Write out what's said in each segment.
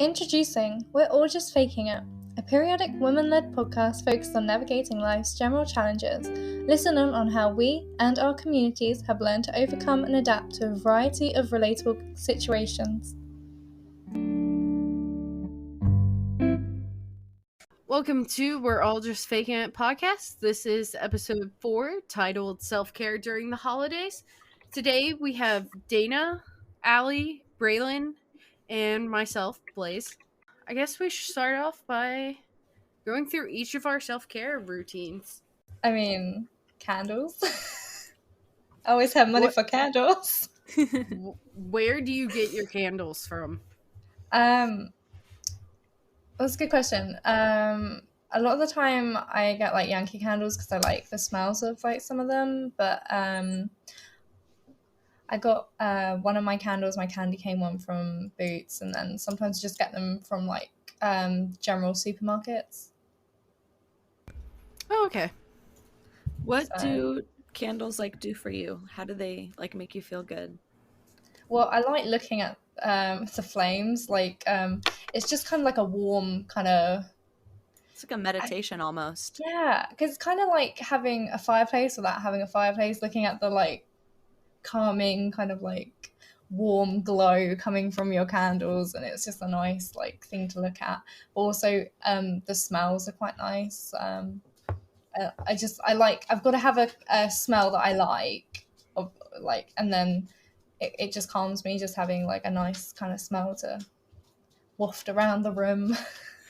Introducing We're All Just Faking It, a periodic women-led podcast focused on navigating life's general challenges. Listen in on how we and our communities have learned to overcome and adapt to a variety of relatable situations. Welcome to We're All Just Faking It podcast. This is episode 4, titled Self-Care During the Holidays. Today we have Dana, Allie, Braylon, and myself, Blaze. I guess we should start off by going through each of our self-care routines. Candles. I always have money for candles. Where do you get your candles from? That's a good question. A lot of the time I get like Yankee candles because I like the smells of like some of them, but I got one of my candles, my candy cane one, from Boots, and then sometimes just get them from like general supermarkets. Oh, okay. What do candles like do for you? How do they like make you feel good? Well, I like looking at the flames. Like it's just kind of like a warm kind of. It's like a meditation almost. Yeah, because it's kind of like having a fireplace without having a fireplace. Looking at the like calming kind of like warm glow coming from your candles, and it's just a nice like thing to look at. But also the smells are quite nice. I've got to have a smell that I like, of like, and then it just calms me just having like a nice kind of smell to waft around the room.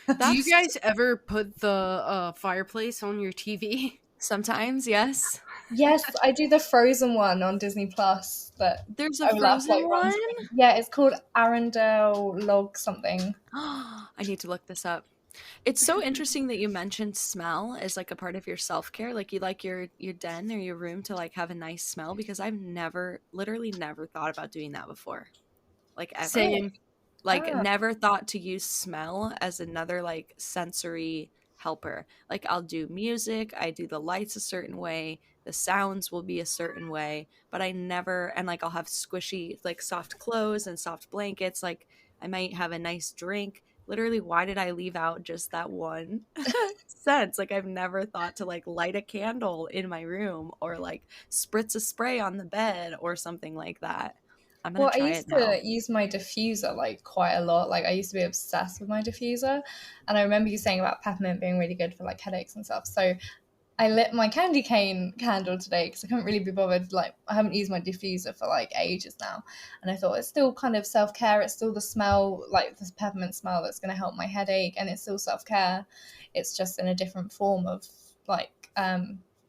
Do you guys ever put the fireplace on your TV? Sometimes, yes. Yes, I do the Frozen one on Disney Plus. There's a Frozen one? Yeah, it's called Arendelle Log something. I need to look this up. It's so interesting that you mentioned smell as like a part of your self-care. Like you like your den or your room to like have a nice smell, because I've literally never thought about doing that before. Like ever. Same. Like never thought to use smell as another like sensory helper. Like I'll do music, I do the lights a certain way, the sounds will be a certain way, but I never, and like I'll have squishy like soft clothes and soft blankets, like I might have a nice drink. Literally, why did I leave out just that one sense? Like I've never thought to like light a candle in my room or like spritz a spray on the bed or something like that. I'm gonna try it now. I used to use my diffuser like quite a lot. Like I used to be obsessed with my diffuser, and I remember you saying about peppermint being really good for like headaches and stuff. So I lit my candy cane candle today because I couldn't really be bothered. Like I haven't used my diffuser for like ages now, and I thought it's still kind of self-care. It's still the smell, like the peppermint smell, that's going to help my headache, and it's still self-care. It's just in a different form of like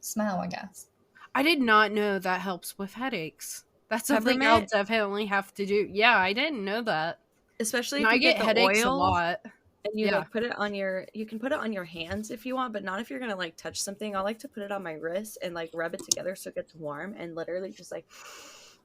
smell, I guess. I did not know that helps with headaches. That's something I'll definitely have to do. Yeah, I didn't know that. Especially if you get the headaches oil a lot. And you like put it on you can put it on your hands if you want, but not if you're gonna like touch something. I like to put it on my wrist and like rub it together so it gets warm, and literally just like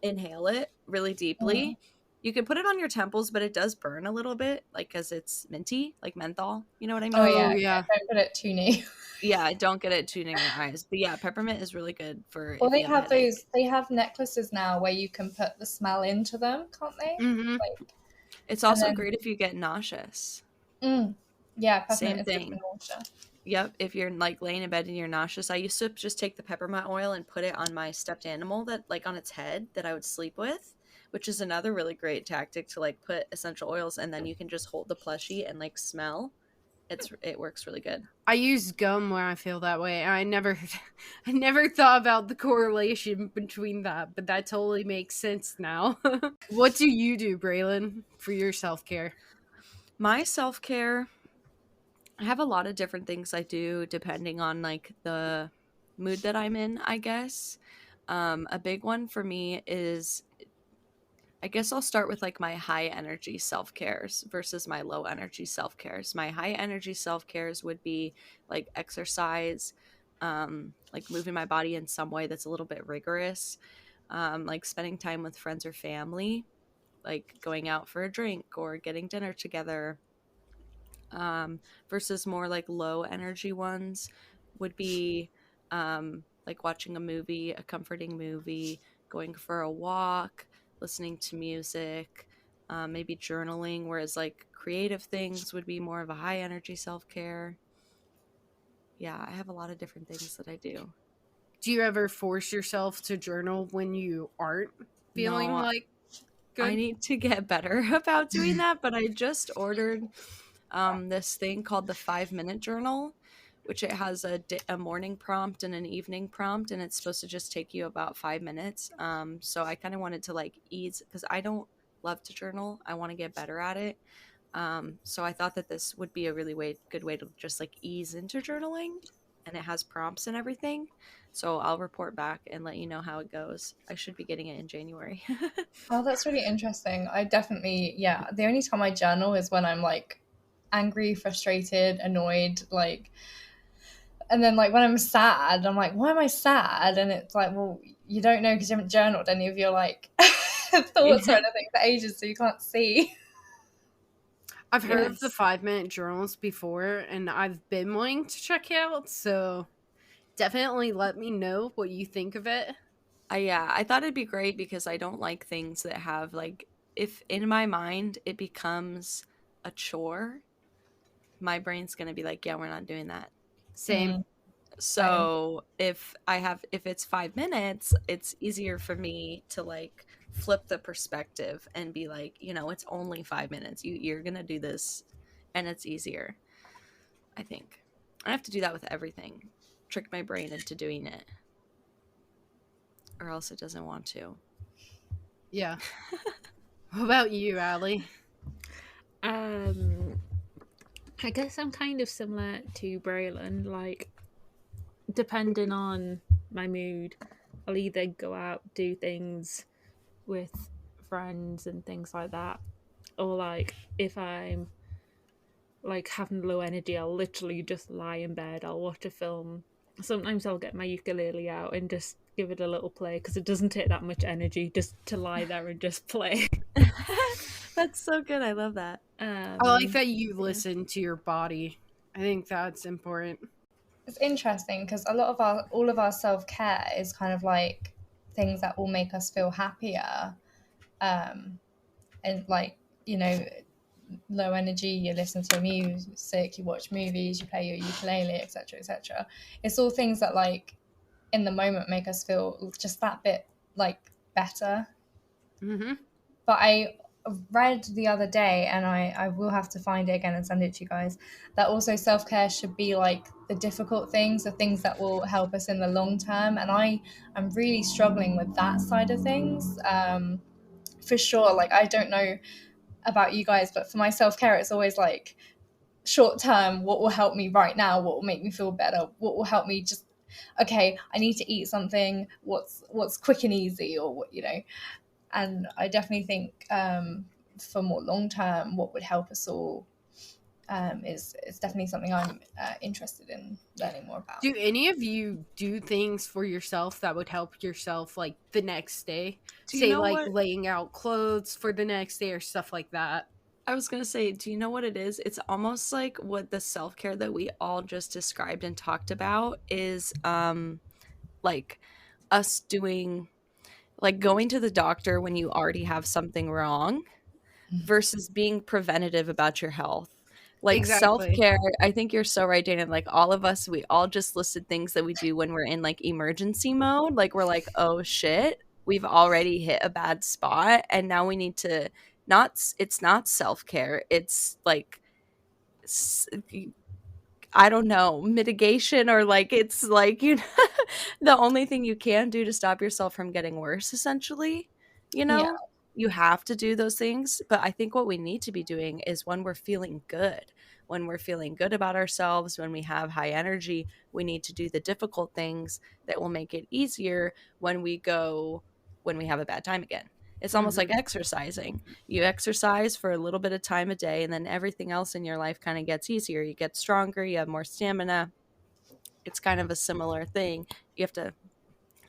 inhale it really deeply. You can put it on your temples, but it does burn a little bit, like because it's minty, like menthol. You know what I mean? Oh yeah. Don't put it too near. Yeah, don't get it too near your eyes. But yeah, peppermint is really good for. Well, they have necklaces now where you can put the smell into them, can't they? Mm-hmm. Like, it's also great if you get nauseous. Yeah, peppermint same is thing. good for nausea. Yep, if you're like laying in bed and you're nauseous, I used to just take the peppermint oil and put it on my stuffed animal that like on its head that I would sleep with, which is another really great tactic to like put essential oils, and then you can just hold the plushie and like smell. It works really good. I use gum when I feel that way. I never thought about the correlation between that, but that totally makes sense now. What do you do, Braylon, for your self-care? My self-care, I have a lot of different things I do depending on like the mood that I'm in, I guess. A big one for me is, I guess I'll start with like my high energy self-cares versus my low energy self-cares. My high energy self-cares would be like exercise, like moving my body in some way that's a little bit rigorous, like spending time with friends or family, like going out for a drink or getting dinner together, versus more like low energy ones would be like watching a comforting movie, going for a walk, listening to music, maybe journaling, whereas like creative things would be more of a high energy self-care. Yeah, I have a lot of different things that I do. Do you ever force yourself to journal when you aren't feeling No, like I good? need to get better about doing that, but I just ordered this thing called the 5 minute journal, which it has a morning prompt and an evening prompt, and it's supposed to just take you about 5 minutes. So I kind of wanted to like ease, because I don't love to journal. I want to get better at it. So I thought that this would be a really good way to just like ease into journaling, and it has prompts and everything. So I'll report back and let you know how it goes. I should be getting it in January. Oh, that's really interesting. I definitely, yeah, the only time I journal is when I'm like angry, frustrated, annoyed, like, and then like when I'm sad, I'm like, why am I sad? And it's like, well, you don't know because you haven't journaled any of your like thoughts or Yeah. anything for ages, so you can't see. I've heard of the Yes. 5 minute journals before, and I've been wanting to check it out. So definitely let me know what you think of it. Yeah, I thought it'd be great because I don't like things that have like, if in my mind it becomes a chore, my brain's gonna be like, yeah, we're not doing that. Same. Mm, same. So if it's 5 minutes, it's easier for me to like flip the perspective and be like, it's only 5 minutes. You're gonna do this, and it's easier. I think I have to do that with everything. Trick my brain into doing it, or else it doesn't want to. Yeah. What about you, Allie? Um, I guess I'm kind of similar to Braylon. Like, depending on my mood, I'll either go out, do things with friends and things like that, or like if I'm like having low energy, I'll literally just lie in bed. I'll watch a film. Sometimes I'll get my ukulele out and just give it a little play because it doesn't take that much energy just to lie there and just play. That's so good. I love that. I like that you Yeah. listen to your body. I think that's important. It's interesting because all of our self care is kind of like things that will make us feel happier, um, and like you know, low energy. You listen to music, you watch movies, you play your ukulele, etc., etc. It's all things that like in the moment make us feel just that bit like better. Mm-hmm. But I read the other day, and I will have to find it again and send it to you guys, that also self care should be like the difficult things, the things that will help us in the long term. And I'm really struggling with that side of things. For sure. Like, I don't know about you guys, but for my self care, it's always like short term, what will help me right now? What will make me feel better? What will help me just, okay, I need to eat something. What's quick and easy, or what, and I definitely think for more long term, what would help us all is definitely something I'm interested in learning more about. Do any of you do things for yourself that would help yourself like the next day? Do you Say know like what laying out clothes for the next day or stuff like that. I was going to say? Do you know what it is? It's almost like what the self-care that we all just described and talked about is like us doing, like going to the doctor when you already have something wrong versus being preventative about your health. Like Exactly. self-care, I think you're so right, Dana. Like all of us, we all just listed things that we do when we're in like emergency mode. Like we're like, oh shit, we've already hit a bad spot. And now we need to it's not self-care. It's like, I don't know, mitigation, or like it's like, the only thing you can do to stop yourself from getting worse, essentially. You Yeah, know, you have to do those things. But I think what we need to be doing is when we're feeling good, when we're feeling good about ourselves, when we have high energy, we need to do the difficult things that will make it easier when we have a bad time again. It's almost like Mm-hmm. exercising. You exercise for a little bit of time a day, and then everything else in your life kind of gets easier. You get stronger, you have more stamina. It's kind of a similar thing. You have to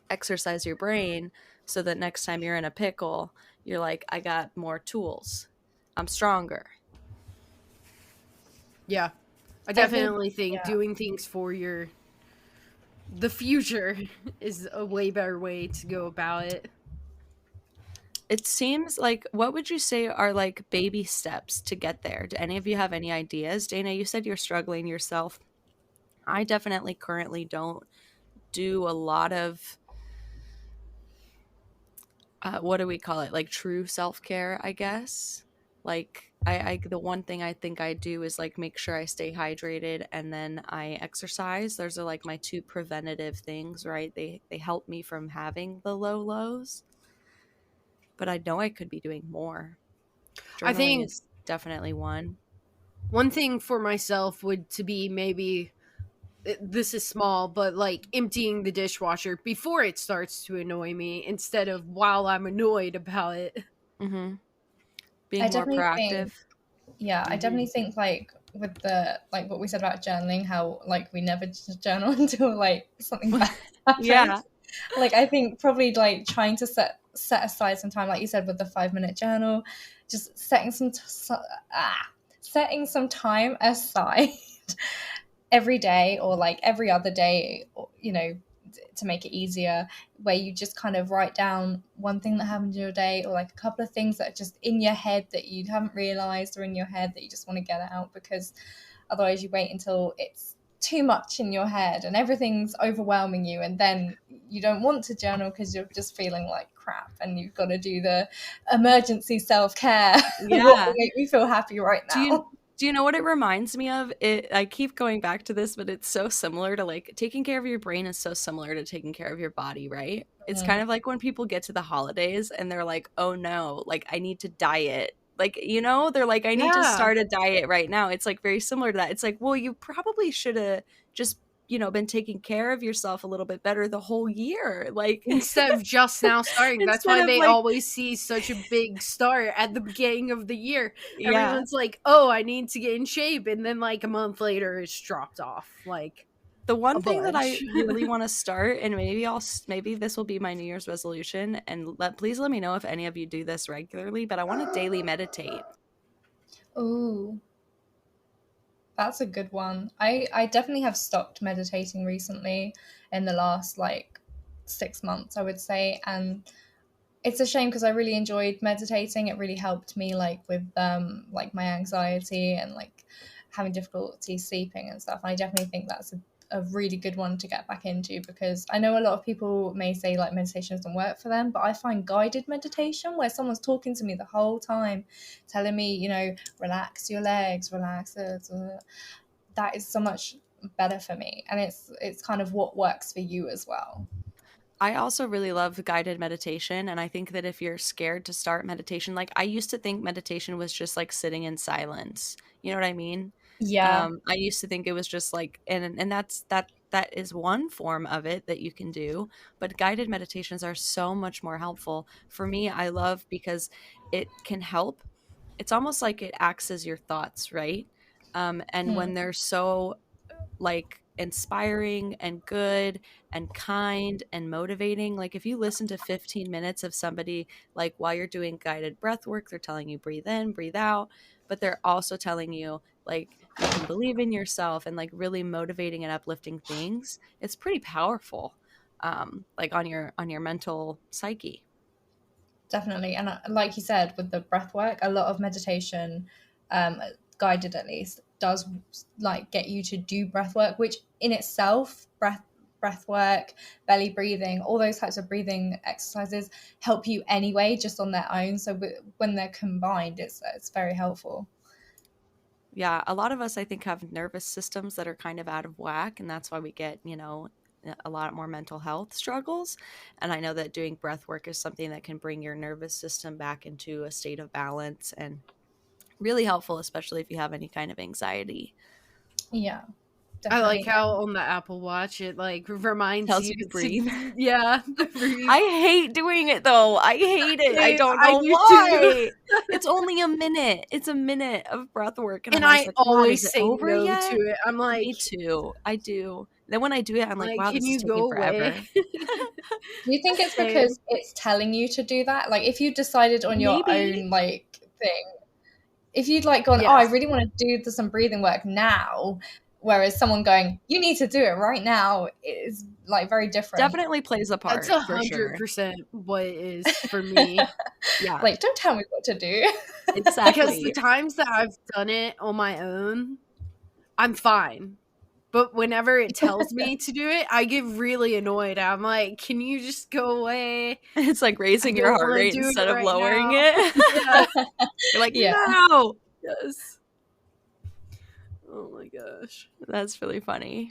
exercise your brain so that next time you're in a pickle, you're like, I got more tools. I'm stronger. Yeah. I I think, definitely think yeah, doing things for the future is a way better way to go about it. it seems like, what would you say are like baby steps to get there? Do any of you have any ideas? Dana, you said you're struggling yourself. I definitely currently don't do a lot of what do we call it? Like true self-care, I guess. Like I the one thing I think I do is like make sure I stay hydrated and then I exercise. Those are like my two preventative things, right? They help me from having the low lows, but I know I could be doing more. I Journaling think is definitely one. one thing for myself would to be maybe this is small, but like emptying the dishwasher before it starts to annoy me instead of while I'm annoyed about it. Mm-hmm. I Being more definitely think, proactive. yeah, I definitely think like with the like what we said about journaling, how like we never just journal until like something bad Yeah. happens. Like I think probably like trying to set aside some time, like you said with the 5 minute journal, just setting some time aside every day or like every other day, you know, to make it easier, where you just kind of write down one thing that happened in your day or like a couple of things that are just in your head that you haven't realized or in your head that you just want to get out, because otherwise you wait until it's too much in your head and everything's overwhelming you, and then you don't want to journal because you're just feeling like crap and you've got to do the emergency self-care. What Yeah. will make me feel happy right Do you now? do you know what it reminds me of? I keep going back to this, but it's so similar to like taking care of your brain is so similar to taking care of your body, right? It's kind Mm. of like when people get to the holidays and they're like, "Oh no, like I need to diet." Like, you know, they're like, "I need to Yeah. start a diet right now." It's like very similar to that. It's like, "Well, you probably should have just, been taking care of yourself a little bit better the whole year." Like Instead of just now starting. That's instead why of they like, always see such a big start at the beginning of the year. yeah. Everyone's like, "Oh, I need to get in shape," and then like a month later, it's dropped off like The a one thing that I bunch. really want to start, and maybe this will be my New Year's resolution, and please let me know if any of you do this regularly, but I want to daily meditate. Ooh, that's a good one. I definitely have stopped meditating recently in the last like 6 months, I would say. And it's a shame because I really enjoyed meditating. It really helped me with like my anxiety and like having difficulty sleeping and stuff. I definitely think that's a really good one to get back into, because I know a lot of people may say like meditation doesn't work for them, but I find guided meditation where someone's talking to me the whole time, telling me, relax your legs, relax it, that is so much better for me. And it's kind of what works for you as well. I also really love guided meditation, and I think that if you're scared to start meditation, like I used to think meditation was just like sitting in silence. You know what I mean? Yeah. I used to think it was just like, and that is one form of it that you can do, but guided meditations are so much more helpful. For me, I love because it can help. It's almost like it acts as your thoughts, right? And Hmm. when they're so like inspiring and good and kind and motivating, like if you listen to 15 minutes of somebody, like while you're doing guided breath work, they're telling you breathe in, breathe out, but they're also telling you like you can believe in yourself and like really motivating and uplifting things. It's pretty powerful, like on your mental psyche. Definitely. And like you said, with the breath work, a lot of meditation, um, guided at least, does like get you to do breath work, which in itself, breath work, belly breathing, all those types of breathing exercises help you anyway, just on their own. So when they're combined, it's very helpful. Yeah, a lot of us I think have nervous systems that are kind of out of whack, and that's why we get, a lot more mental health struggles. And I know that doing breath work is something that can bring your nervous system back into a state of balance and really helpful, especially if you have any kind of anxiety. Yeah, I like definitely. how on the Apple Watch it like reminds Tells you you to to breathe. yeah, breathe. I hate doing it though. I hate it. I Same, don't I know do too. why. It's only a minute. It's a minute of breath work. And I'm And always I like, God, is always it say over no to yet? it. I'm Me too. I do. Then when I do it, I'm like, like, wow, can this is you taking go away? forever. Do you think it's Same. because it's telling you to do that? Like if you decided on your Maybe. own thing, if you'd gone, oh, I Yes. really want to do some breathing work now, whereas someone going, you need to do it right now, is very different. Definitely plays a That's part for sure. 100% what it is for me. Yeah, Like, don't tell me what to do. Because the exactly. times that I've done it on my own, I'm fine. But whenever it tells me to do it, I get really annoyed. I'm like, can you just go away? It's like I raising your don't heart want to rate do instead it of right lowering now. it. Yeah. You're like, Yeah. no. Yes. Oh my gosh. That's really funny.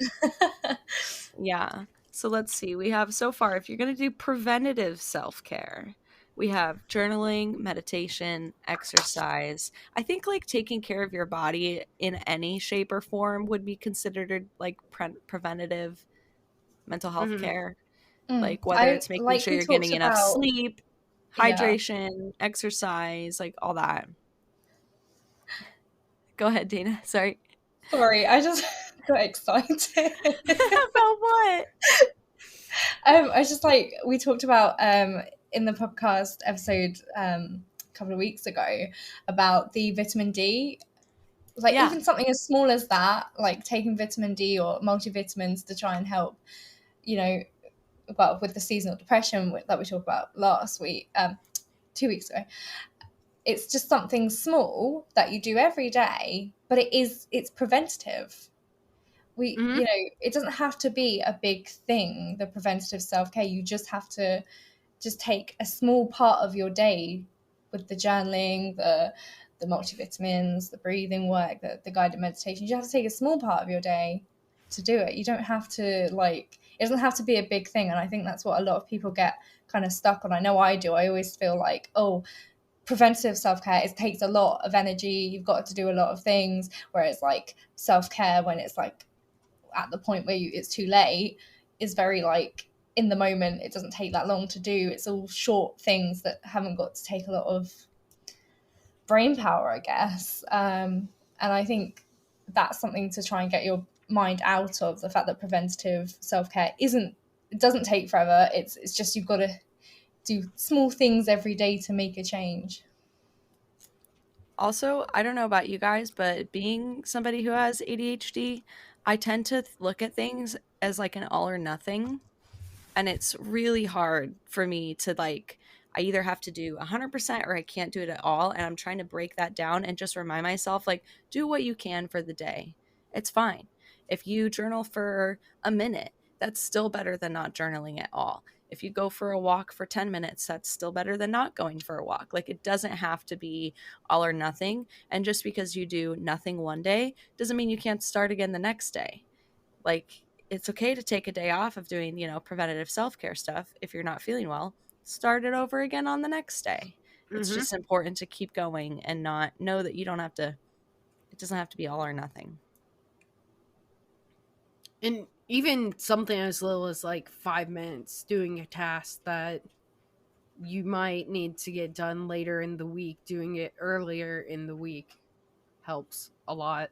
Yeah. So let's see. We have so far, if you're going to do preventative self care, we have journaling, meditation, exercise. I think like taking care of your body in any shape or form would be considered like preventative mental health Mm-hmm. care. Mm. Like whether I it's making like sure we you're talked getting enough about, sleep, yeah. hydration, exercise, like all that. Go ahead, Dana. Sorry. Sorry, I just got excited. About what? I was just like, we talked about in the podcast episode a couple of weeks ago about the vitamin D. Like, Yeah. even something as small as that, like taking vitamin D or multivitamins to try and help, you know, well, with the seasonal depression that we talked about last week, 2 weeks ago. It's just something small that you do every day, but it's preventative. Mm-hmm. It doesn't have to be a big thing, the preventative self-care. You just have to just take a small part of your day with the journaling, the multivitamins, the breathing work, the guided meditation. You have to take a small part of your day to do it. You don't have to, like, it doesn't have to be a big thing. And I think that's what a lot of people get kind of stuck on. I know I do. I always feel like, oh, preventative self-care, it takes a lot of energy. You've got to do a lot of things. Whereas like self-care, when it's like at the point where it's too late, is very like in the moment. It doesn't take that long to do. It's all short things that haven't got to take a lot of brain power, I guess. And I think that's something to try and get your mind out of, the fact that preventative self-care it doesn't take forever. It's just you've got to do small things every day to make a change. Also, I don't know about you guys, but being somebody who has ADHD, I tend to look at things as like an all or nothing. And it's really hard for me to like, I either have to do 100% or I can't do it at all. And I'm trying to break that down and just remind myself, like, do what you can for the day. It's fine. If you journal for a minute, that's still better than not journaling at all. If you go for a walk for 10 minutes, that's still better than not going for a walk. Like, it doesn't have to be all or nothing. And just because you do nothing one day doesn't mean you can't start again the next day. Like, it's okay to take a day off of doing, preventative self-care stuff. If you're not feeling well, start it over again on the next day. It's Mm-hmm. just important to keep going and not know that you don't have to, it doesn't have to be all or nothing. And even something as little as like 5 minutes doing a task that you might need to get done later in the week, doing it earlier in the week helps a lot.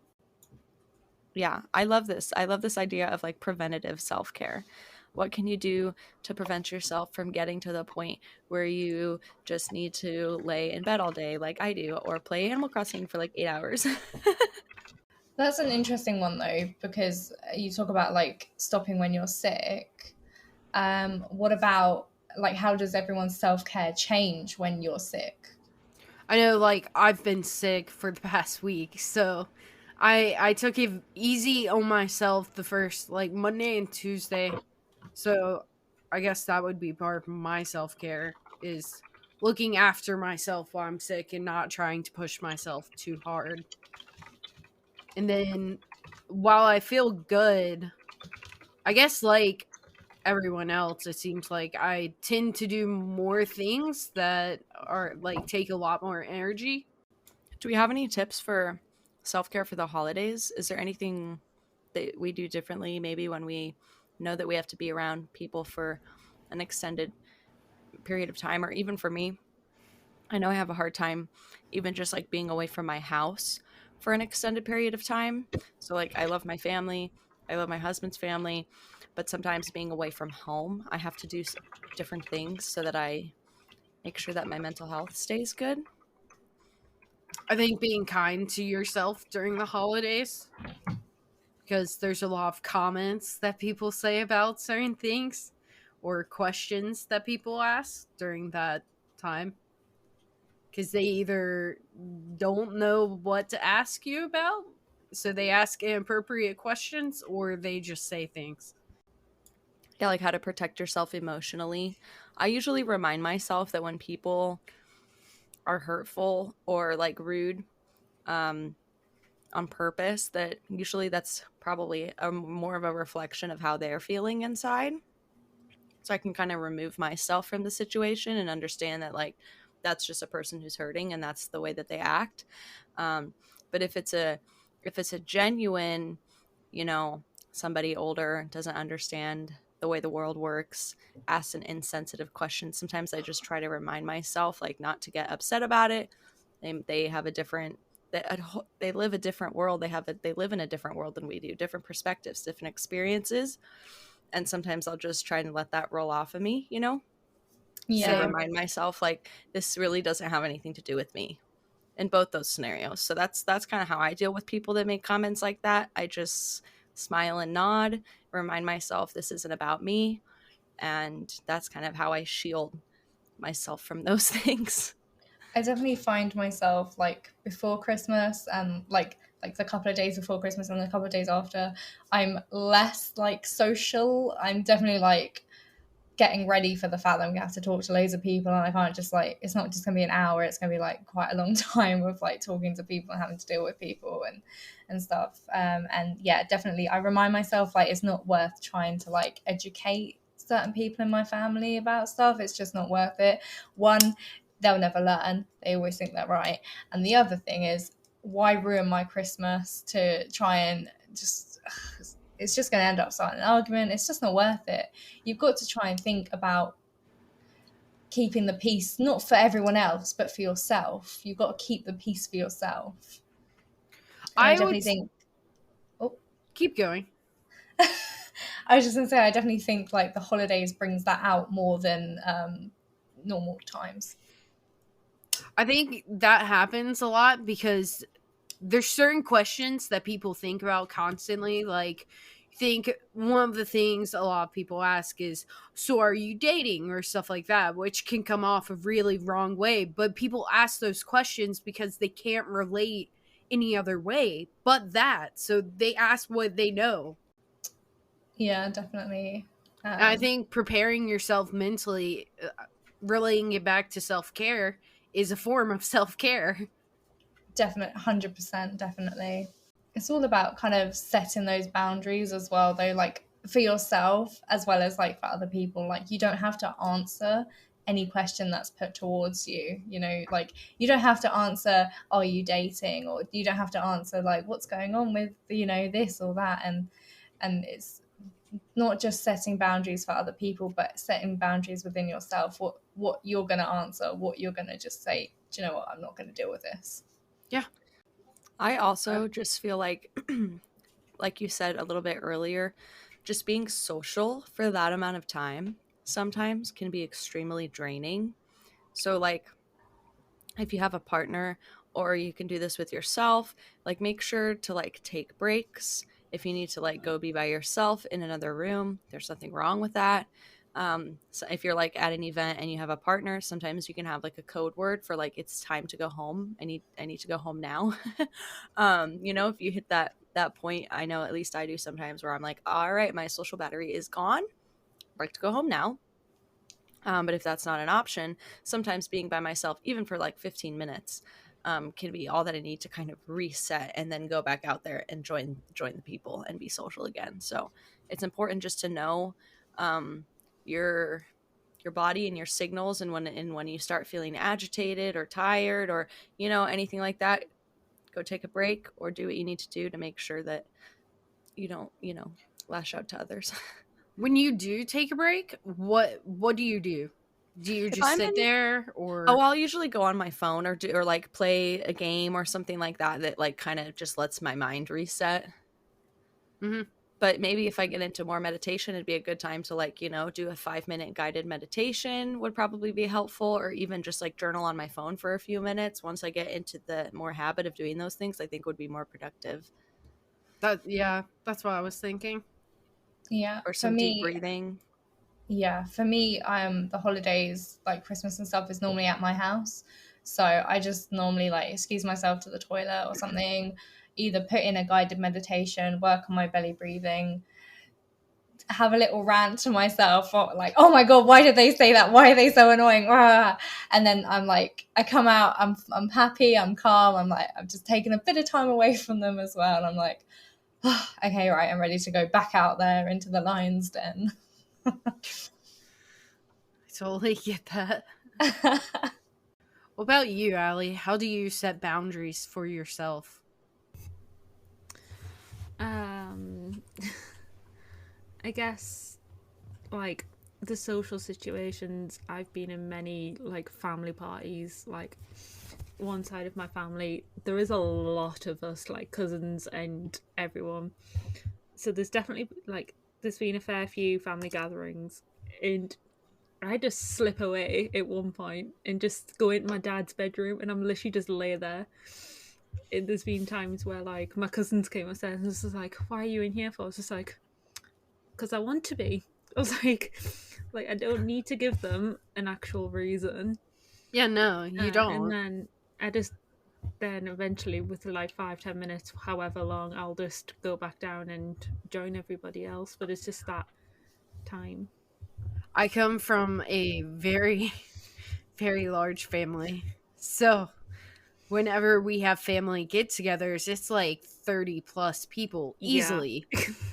Yeah, I love this. I love this idea of like preventative self-care. What can you do to prevent yourself from getting to the point where you just need to lay in bed all day like I do, or play Animal Crossing for like 8 hours? That's an interesting one though, because you talk about like stopping when you're sick. What about like how does everyone's self-care change when you're sick? I know, like, I've been sick for the past week, so I took it easy on myself the first, like, Monday and Tuesday. So I guess that would be part of my self-care, is looking after myself while I'm sick and not trying to push myself too hard. And then while I feel good, I guess like everyone else, it seems like I tend to do more things that are like take a lot more energy. Do we have any tips for self-care for the holidays? Is there anything that we do differently maybe when we know that we have to be around people for an extended period of time? Or even for me, I know I have a hard time even just like being away from my house for an extended period of time. So like I love my family, I love my husband's family, but sometimes being away from home, I have to do different things so that I make sure that my mental health stays good. I think being kind to yourself during the holidays, because there's a lot of comments that people say about certain things or questions that people ask during that time. because they either don't know what to ask you about, so they ask inappropriate questions, or they just say things. Yeah, like how to protect yourself emotionally. I usually remind myself that when people are hurtful or like rude, um, on purpose, that usually that's probably more of a reflection of how they're feeling inside. So I can kind of remove myself from the situation and understand that like that's just a person who's hurting and that's the way that they act. But if it's a genuine, you know, somebody older doesn't understand the way the world works, asks an insensitive question, sometimes I just try to remind myself like not to get upset about it. They have a different they live a different world. They live in a different world than we do, different perspectives, different experiences, and sometimes I'll just try and let that roll off of me, and Yeah. Same. remind myself like this really doesn't have anything to do with me in both those scenarios. So that's kind of how I deal with people that make comments like that. I just smile and nod, remind myself this isn't about me, and that's kind of how I shield myself from those things. I definitely find myself like before Christmas and like the couple of days before Christmas and the couple of days after, I'm less like social. I'm definitely like getting ready for the fact that I'm gonna have to talk to loads of people, and I can't just like, it's not just gonna be an hour, it's gonna be like quite a long time of like talking to people and having to deal with people and stuff. And yeah, definitely I remind myself like it's not worth trying to like educate certain people in my family about stuff. It's just not worth it. One, they'll never learn, they always think they're right, and the other thing is, why ruin my Christmas to try and just it's just going to end up starting an argument. It's just not worth it. You've got to try and think about keeping the peace, not for everyone else, but for yourself. You've got to keep the peace for yourself. And I I would definitely think, oh, keep going. I was just going to say, I definitely think like the holidays brings that out more than normal times. I think that happens a lot because there's certain questions that people think about constantly. Like, think one of the things a lot of people ask is, so are you dating, or stuff like that, which can come off a really wrong way. But people ask those questions because they can't relate any other way but that. So they ask what they know. Yeah, definitely. And I think preparing yourself mentally, relating it back to self care, is a form of self care. Definitely, 100%, definitely. It's all about kind of setting those boundaries as well, though, like for yourself as well as like for other people. Like, you don't have to answer any question that's put towards you, like you don't have to answer, are you dating, or you don't have to answer like what's going on with this or that. And it's not just setting boundaries for other people, but setting boundaries within yourself, what you're going to answer, what you're going to just say, do you know what, I'm not going to deal with this. Yeah. I also just feel like you said a little bit earlier, just being social for that amount of time sometimes can be extremely draining. So, like, if you have a partner or you can do this with yourself, like, make sure to like take breaks. If you need to like go be by yourself in another room, there's nothing wrong with that. So if you're like at an event and you have a partner, sometimes you can have like a code word for like it's time to go home. I need to go home now. If you hit that point, I know at least I do sometimes where I'm like, all right, my social battery is gone. I'd like to go home now. But if that's not an option, sometimes being by myself, even for like 15 minutes, can be all that I need to kind of reset and then go back out there and join the people and be social again. So it's important just to know your body and your signals, and when you start feeling agitated or tired or anything like that, go take a break or do what you need to do to make sure that you don't lash out to others. When you do take a break, what do you do? Do you If just I'm sit in there, or Oh, I'll usually go on my phone or like play a game or something like that like kind of just lets my mind reset. Mhm. But maybe if I get into more meditation, it'd be a good time to like, do a 5-minute guided meditation would probably be helpful, or even just like journal on my phone for a few minutes. Once I get into the more habit of doing those things, I think would be more productive. That's what I was thinking. Yeah, Or for some deep me, breathing. the holidays like Christmas and stuff is normally at my house, So I just normally like excuse myself to the toilet or something, either put in a guided meditation, work on my belly breathing, have a little rant to myself, or like, oh my god, why did they say that? Why are they so annoying? And then I'm like, I come out, I'm happy, I'm calm, I'm like, I've just taken a bit of time away from them as well, and I'm like, oh, okay, right, I'm ready to go back out there into the lion's den. I totally get that. What about you, Allie? How do you set boundaries for yourself? I guess like the social situations, I've been in many like family parties, like one side of my family, there is a lot of us, like cousins and everyone. So there's definitely like there's been a fair few family gatherings, and I just slip away at one point and just go into my dad's bedroom, and I'm literally just lay there. And there's been times where like my cousins came upstairs and was just like, "Why are you in here for?" I was just like, "Because I want to be." I was like I don't need to give them an actual reason. Yeah, no, you And don't. then I just then eventually with like 5-10 minutes, however long, I'll just go back down and join everybody else. But it's just that time. I come from a very, very large family. So whenever we have family get togethers, it's like 30 plus people Yeah. easily,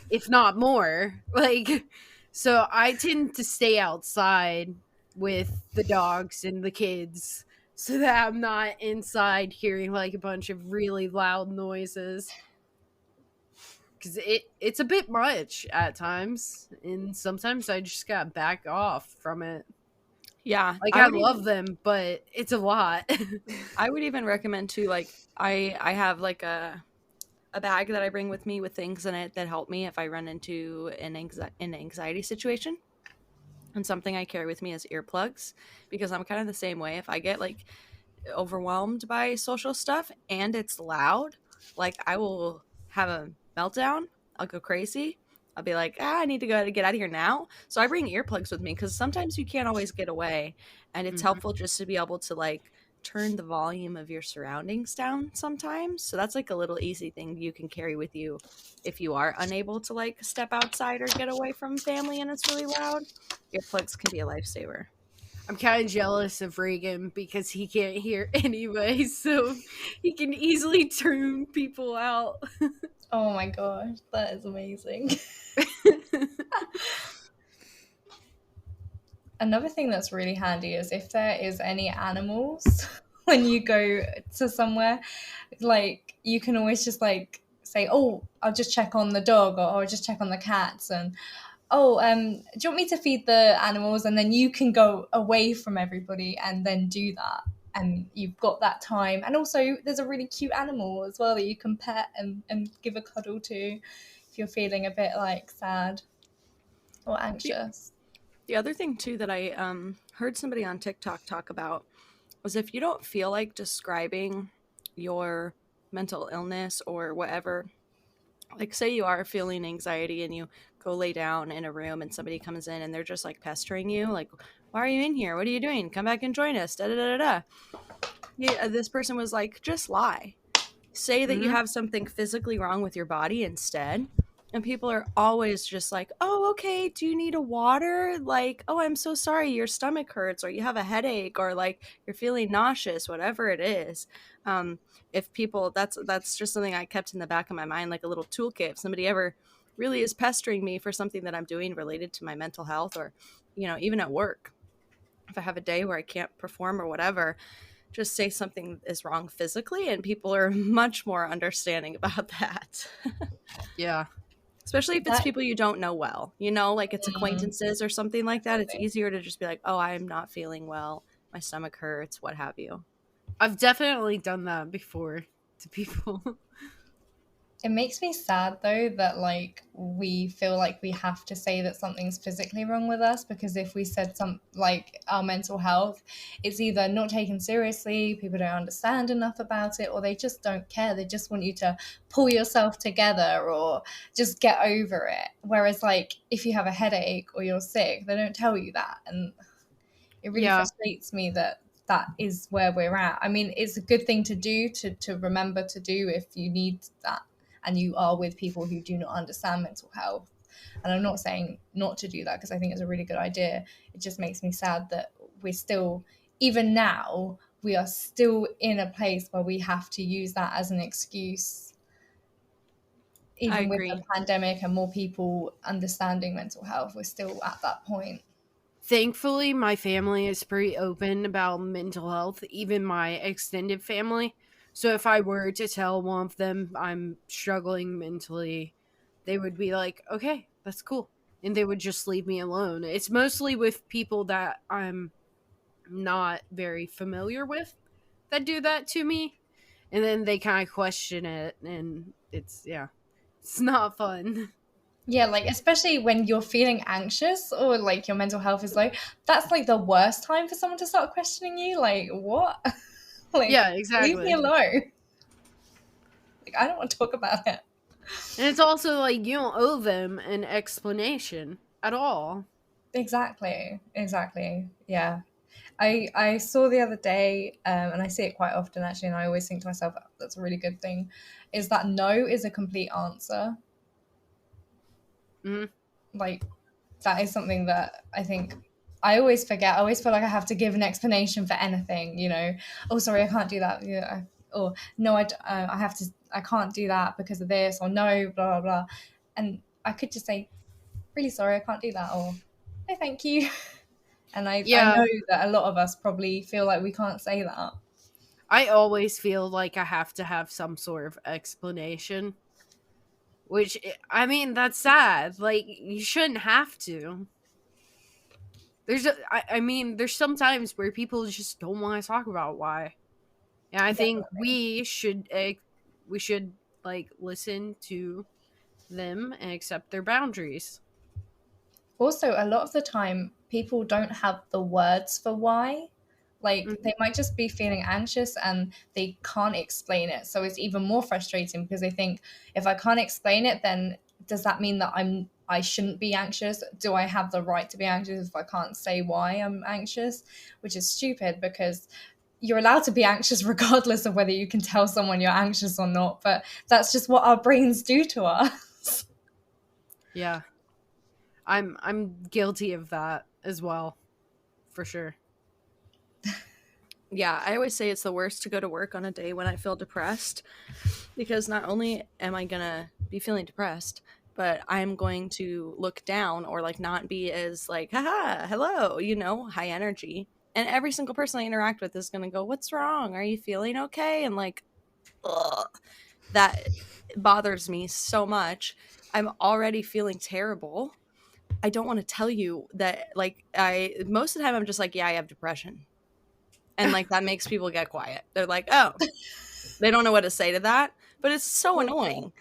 if not more. Like, so I tend to stay outside with the dogs and the kids so that I'm not inside hearing like a bunch of really loud noises. Because it's a bit much at times, and sometimes I just gotta back off from it. Yeah, Like I love them, but it's a lot. I would even recommend too, like I have like a bag that I bring with me with things in it that help me if I run into an anxiety situation. And something I carry with me is earplugs, because I'm kind of the same way. If I get like overwhelmed by social stuff and it's loud, like I will have a meltdown. I'll go crazy. I'll be like, I need to go to get out of here now. So I bring earplugs with me because sometimes you can't always get away, and it's helpful just to be able to like turn the volume of your surroundings down sometimes. So that's like a little easy thing you can carry with you if you are unable to like step outside or get away from family and it's really loud. Earplugs can be a lifesaver. I'm kind of jealous of Reagan because he can't hear anyway, so he can easily tune people out. Oh my gosh, that is amazing. Another thing that's really handy is if there is any animals when you go to somewhere, like you can always just like say, oh, I'll just check on the dog, or I'll just check on the cats, and oh, do you want me to feed the animals? And then you can go away from everybody and then do that. And you've got that time. And also there's a really cute animal as well that you can pet and give a cuddle to if you're feeling a bit like sad or anxious. The other thing too that I heard somebody on TikTok talk about was if you don't feel like describing your mental illness or whatever, like say you are feeling anxiety and you go lay down in a room and somebody comes in and they're just like pestering you, like, why are you in here? What are you doing? Come back and join us. Da da da da. Yeah, this person was like, just lie. Say that you have something physically wrong with your body instead. And people are always just like, oh, okay, do you need a water? Like, oh, I'm so sorry, your stomach hurts, or you have a headache, or like you're feeling nauseous, whatever it is. If people, that's just something I kept in the back of my mind, like a little toolkit. If somebody ever really is pestering me for something that I'm doing related to my mental health, or, you know, even at work, if I have a day where I can't perform or whatever, just say something is wrong physically, and people are much more understanding about that. Yeah. Especially if it's people you don't know well, you know, like it's acquaintances or something like that. It's easier to just be like, oh, I'm not feeling well. My stomach hurts, what have you. I've definitely done that before to people. It makes me sad though that like we feel like we have to say that something's physically wrong with us, because if we said some like our mental health, it's either not taken seriously, people don't understand enough about it, or they just don't care. They just want you to pull yourself together or just get over it. Whereas like if you have a headache or you're sick, they don't tell you that, and it really frustrates me that that is where we're at. I mean, it's a good thing to do, to remember to do if you need that and you are with people who do not understand mental health. And I'm not saying not to do that, because I think it's a really good idea. It just makes me sad that we're still, even now, we are still in a place where we have to use that as an excuse, I even with agree. the pandemic and more people understanding mental health. We're still at that point. Thankfully, my family is pretty open about mental health, even my extended family. So if I were to tell one of them I'm struggling mentally, they would be like, okay, that's cool. And they would just leave me alone. It's mostly with people that I'm not very familiar with that do that to me. And then they kind of question it. And it's not fun. Yeah, like especially when you're feeling anxious or like your mental health is low, that's like the worst time for someone to start questioning you. Like, what? Like, Yeah, leave me exactly. alone. Like, I don't want to talk about it. And it's also like you don't owe them an explanation at all. Exactly. Yeah. I saw the other day, and I see it quite often actually, and I always think to myself, that's a really good thing, is that no is a complete answer. Mhm. Like, that is something that I think I always forget. I always feel like I have to give an explanation for anything, you know. Oh, sorry, I can't do that. Yeah. Or no, I have to, I can't do that because of this, or no, blah, blah, blah. And I could just say, really sorry, I can't do that, or no, thank you. And I Yeah, know that a lot of us probably feel like we can't say that. I always feel like I have to have some sort of explanation. Which, I mean, that's sad. Like, you shouldn't have to. I mean, there's some times where people just don't want to talk about why. And I think Definitely. we should, like, listen to them and accept their boundaries. Also, a lot of the time, people don't have the words for why. Like, Mhm. they might just be feeling anxious and they can't explain it. So it's even more frustrating because they think, if I can't explain it, then does that mean that I shouldn't be anxious? Do I have the right to be anxious if I can't say why I'm anxious? Which is stupid, because you're allowed to be anxious regardless of whether you can tell someone you're anxious or not. But that's just what our brains do to us. Yeah. I'm guilty of that as well, for sure. Yeah, I always say it's the worst to go to work on a day when I feel depressed, because not only am I gonna be feeling depressed, but I'm going to look down or like not be as like, haha, hello, you know, high energy. And every single person I interact with is gonna go, what's wrong? Are you feeling okay? And like, ugh, that bothers me so much. I'm already feeling terrible. I don't want to tell you that, like, I most of the time I'm just like, yeah, I have depression. And like that makes people get quiet. They're like, oh, they don't know what to say to that. But it's so annoying.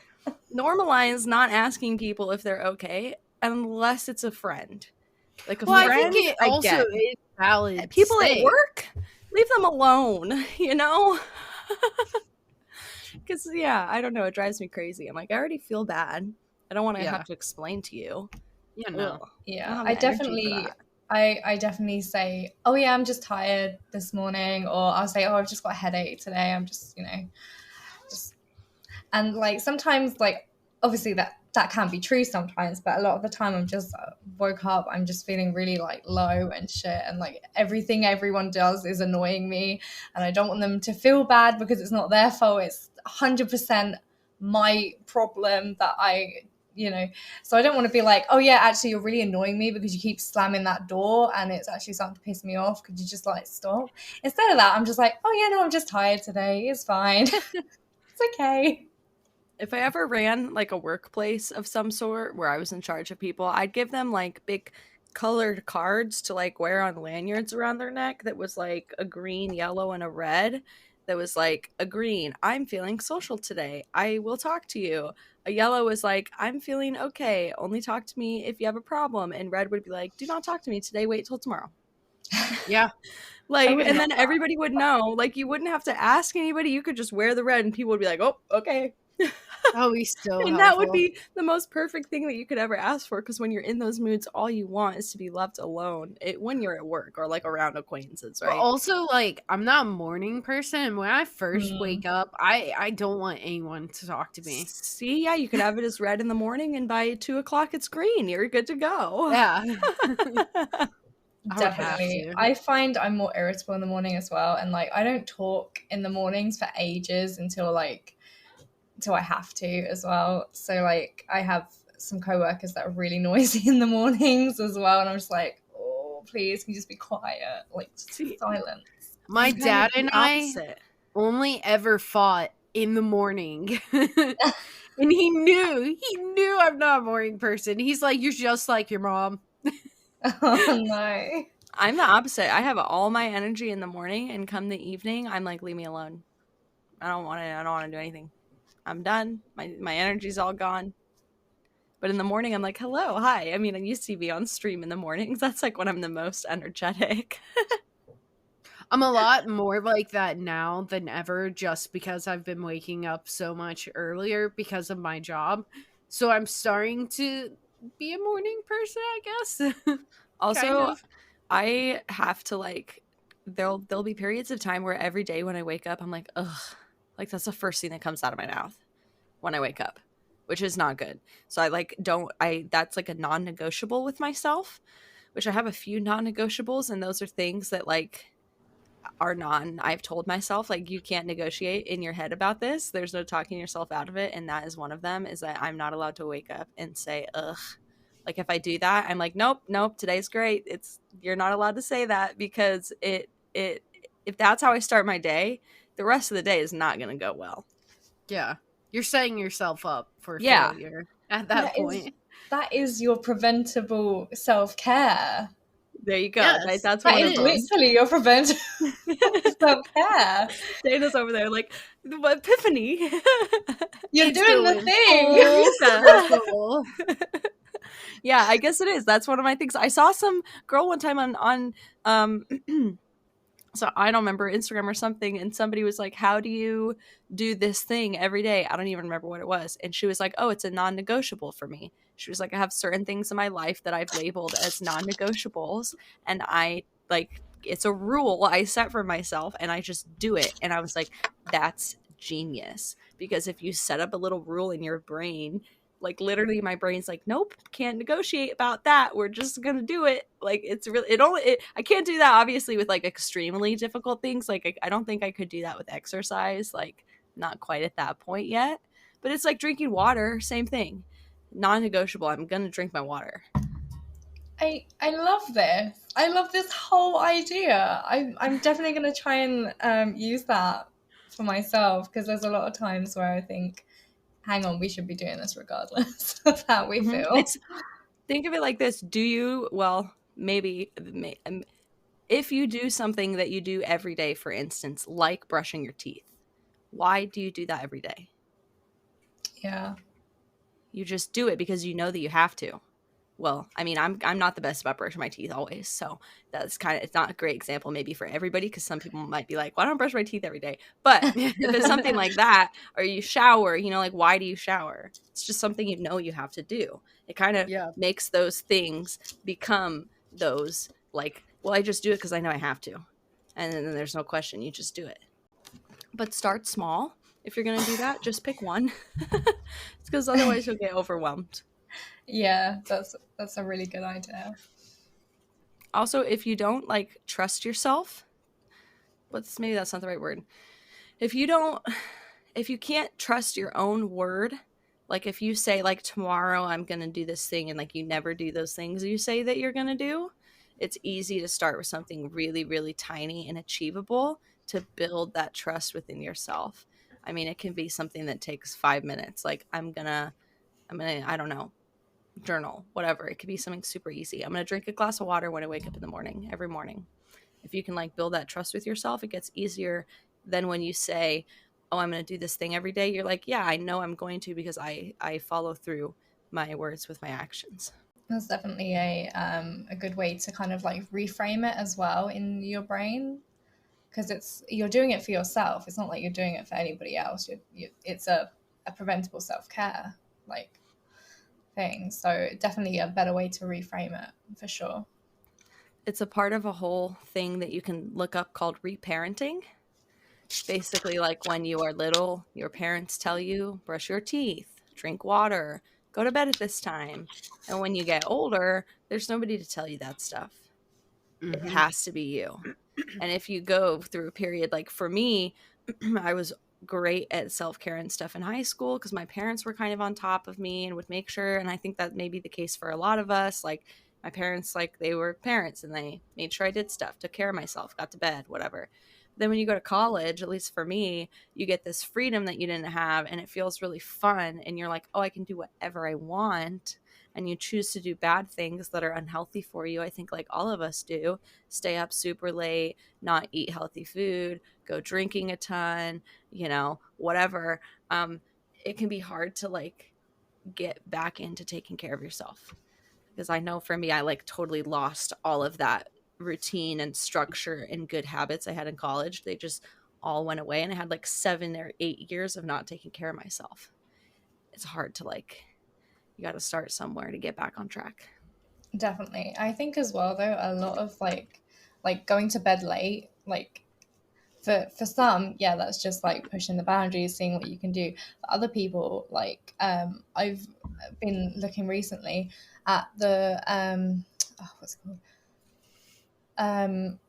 Normalize not asking people if they're okay unless it's a friend. Like a Well, I think friend, it I also get. is valid to People at say. work, leave them alone, you know? Because, yeah, I don't know. It drives me crazy. I'm like, I already feel bad. I don't want to have Yeah. to explain to you. Yeah, Ugh. no. I don't Yeah, have I the energy for definitely that. I definitely say, oh yeah, I'm just tired this morning, or I'll say, oh, I've just got a headache today. I'm just, just, and like sometimes, like, obviously that can be true sometimes, but a lot of the time I'm just woke up, I'm just feeling really like low and shit, and like everything everyone does is annoying me, and I don't want them to feel bad because it's not their fault. It's 100% my problem that so I don't want to be like, oh yeah, actually you're really annoying me because you keep slamming that door and it's actually starting to piss me off. Could you just like stop? Instead of that, I'm just like, oh yeah, no, I'm just tired today. It's fine. It's okay. If I ever ran like a workplace of some sort where I was in charge of people, I'd give them like big colored cards to like wear on lanyards around their neck that was like a green, yellow, and a red. That was like a green, I'm feeling social today. I will talk to you. A yellow was like, I'm feeling okay. Only talk to me if you have a problem. And red would be like, do not talk to me today. Wait till tomorrow. Yeah. I Like, would and love then everybody would know. Like, you wouldn't have to ask anybody. You could just wear the red and people would be like, oh, okay. Oh, he's so And that would helpful. be the most perfect thing that you could ever ask for, because when you're in those moods, all you want is to be left alone when you're at work or like around acquaintances, But right? also, like, I'm not a morning person. When I first Mm. wake up, I don't want anyone to talk to me. See, yeah, you could have it as red in the morning, and by 2 o'clock it's green. You're good to go. Yeah. I would have Definitely. to. I find I'm more irritable in the morning as well. And like, I don't talk in the mornings for ages until I have to as well. So like, I have some coworkers that are really noisy in the mornings as well. And I'm just like, oh, please, can you just be quiet? Like, See, just silence. My I'm kind dad of the and I opposite. only ever fought in the morning. And he knew I'm not a morning person. He's like, you're just like your mom. Oh, no. I'm the opposite. I have all my energy in the morning, and come the evening, I'm like, leave me alone. I don't want to. I don't want to do anything. I'm done. My energy's all gone. But in the morning, I'm like, hello, hi. I mean, I used to be on stream in the mornings. That's like when I'm the most energetic. I'm a lot more like that now than ever, just because I've been waking up so much earlier because of my job. So I'm starting to be a morning person, I guess. Kind Also, of. I have to like, there'll be periods of time where every day when I wake up, I'm like, ugh, like that's the first thing that comes out of my mouth when I wake up, which is not good. So I like don't I that's like a non-negotiable with myself, which I have a few non-negotiables, and those are things that like I've told myself, like, you can't negotiate in your head about this. There's no talking yourself out of it, and that is one of them, is that I'm not allowed to wake up and say ugh. Like if I do that, I'm like, nope, today's great. You're not allowed to say that, because it if that's how I start my day, the rest of the day is not going to go well. Yeah. You're setting yourself up for Yeah. failure at that point. That is your preventable self-care. There you go. Yes, That's That one is of them. literally your preventable self-care. Dana's over there like, epiphany. You're it's doing the going thing. full circle. Yeah, I guess it is. That's one of my things. I saw some girl one time on so I don't remember, Instagram or something, and somebody was like, how do you do this thing every day? I don't even remember what it was. And she was like, oh, it's a non-negotiable for me. She was like, I have certain things in my life that I've labeled as non-negotiables, and I like, it's a rule I set for myself, and I just do it. And I was like, that's genius, because if you set up a little rule in your brain, like literally my brain's like, nope, can't negotiate about that, we're just gonna do it. Like it's really I can't do that obviously with like extremely difficult things. Like I don't think I could do that with exercise, like not quite at that point yet. But it's like drinking water, same thing, non-negotiable. I'm gonna drink my water. I love this. I love this whole idea. I'm definitely going to try and use that for myself, because there's a lot of times where I think, hang on, we should be doing this regardless of how we feel. It's, think of it like this. Maybe if you do something that you do every day, for instance, like brushing your teeth, why do you do that every day? Yeah. You just do it because you know that you have to. Well, I mean, I'm not the best about brushing my teeth always, so that's kind of, it's not a great example maybe for everybody, because some people might be like, well, I don't brush my teeth every day. But if it's something like that, or you shower, like, why do you shower? It's just something you know you have to do. It kind of makes those things become those, like, well, I just do it because I know I have to, and then there's no question, you just do it. But start small. If you're gonna do that, just pick one. It's because otherwise you'll get overwhelmed. Yeah, that's a really good idea. Also, if you don't like trust yourself, maybe that's not the right word. If you can't trust your own word, like if you say like tomorrow I'm gonna do this thing, and like you never do those things you say that you're gonna do, it's easy to start with something really, really tiny and achievable to build that trust within yourself. I mean, it can be something that takes 5 minutes. Like I'm gonna, I don't know, journal, whatever. It could be something super easy. I'm going to drink a glass of water when I wake up in the morning, every morning. If you can like build that trust with yourself, it gets easier than when you say, oh, I'm going to do this thing every day. You're like, yeah, I know I'm going to, because I follow through my words with my actions. That's definitely a good way to kind of like reframe it as well in your brain, because you're doing it for yourself. It's not like you're doing it for anybody else. It's a a preventable self-care like thing. So definitely a better way to reframe it for sure. It's a part of a whole thing that you can look up called reparenting. Basically, like when you are little, your parents tell you, brush your teeth, drink water, go to bed at this time. And when you get older, there's nobody to tell you that stuff. It has to be you. And if you go through a period, like for me, I was great at self-care and stuff in high school because my parents were kind of on top of me and would make sure. And I think that may be the case for a lot of us. Like my parents, like they were parents and they made sure I did stuff, took care of myself, got to bed, whatever. Then when you go to college, at least for me, you get this freedom that you didn't have and it feels really fun. And you're like, oh, I can do whatever I want. And you choose to do bad things that are unhealthy for you. I think like all of us do. Stay up super late, not eat healthy food, go drinking a ton, whatever. It can be hard to like get back into taking care of yourself. Because I know for me, I like totally lost all of that routine and structure and good habits I had in college. They just all went away. And I had like 7 or 8 years of not taking care of myself. It's hard to like, you got to start somewhere to get back on track. Definitely. I think as well though, a lot of like going to bed late, like for some, yeah, that's just like pushing the boundaries, seeing what you can do. For other people, like I've been looking recently at the what's it called?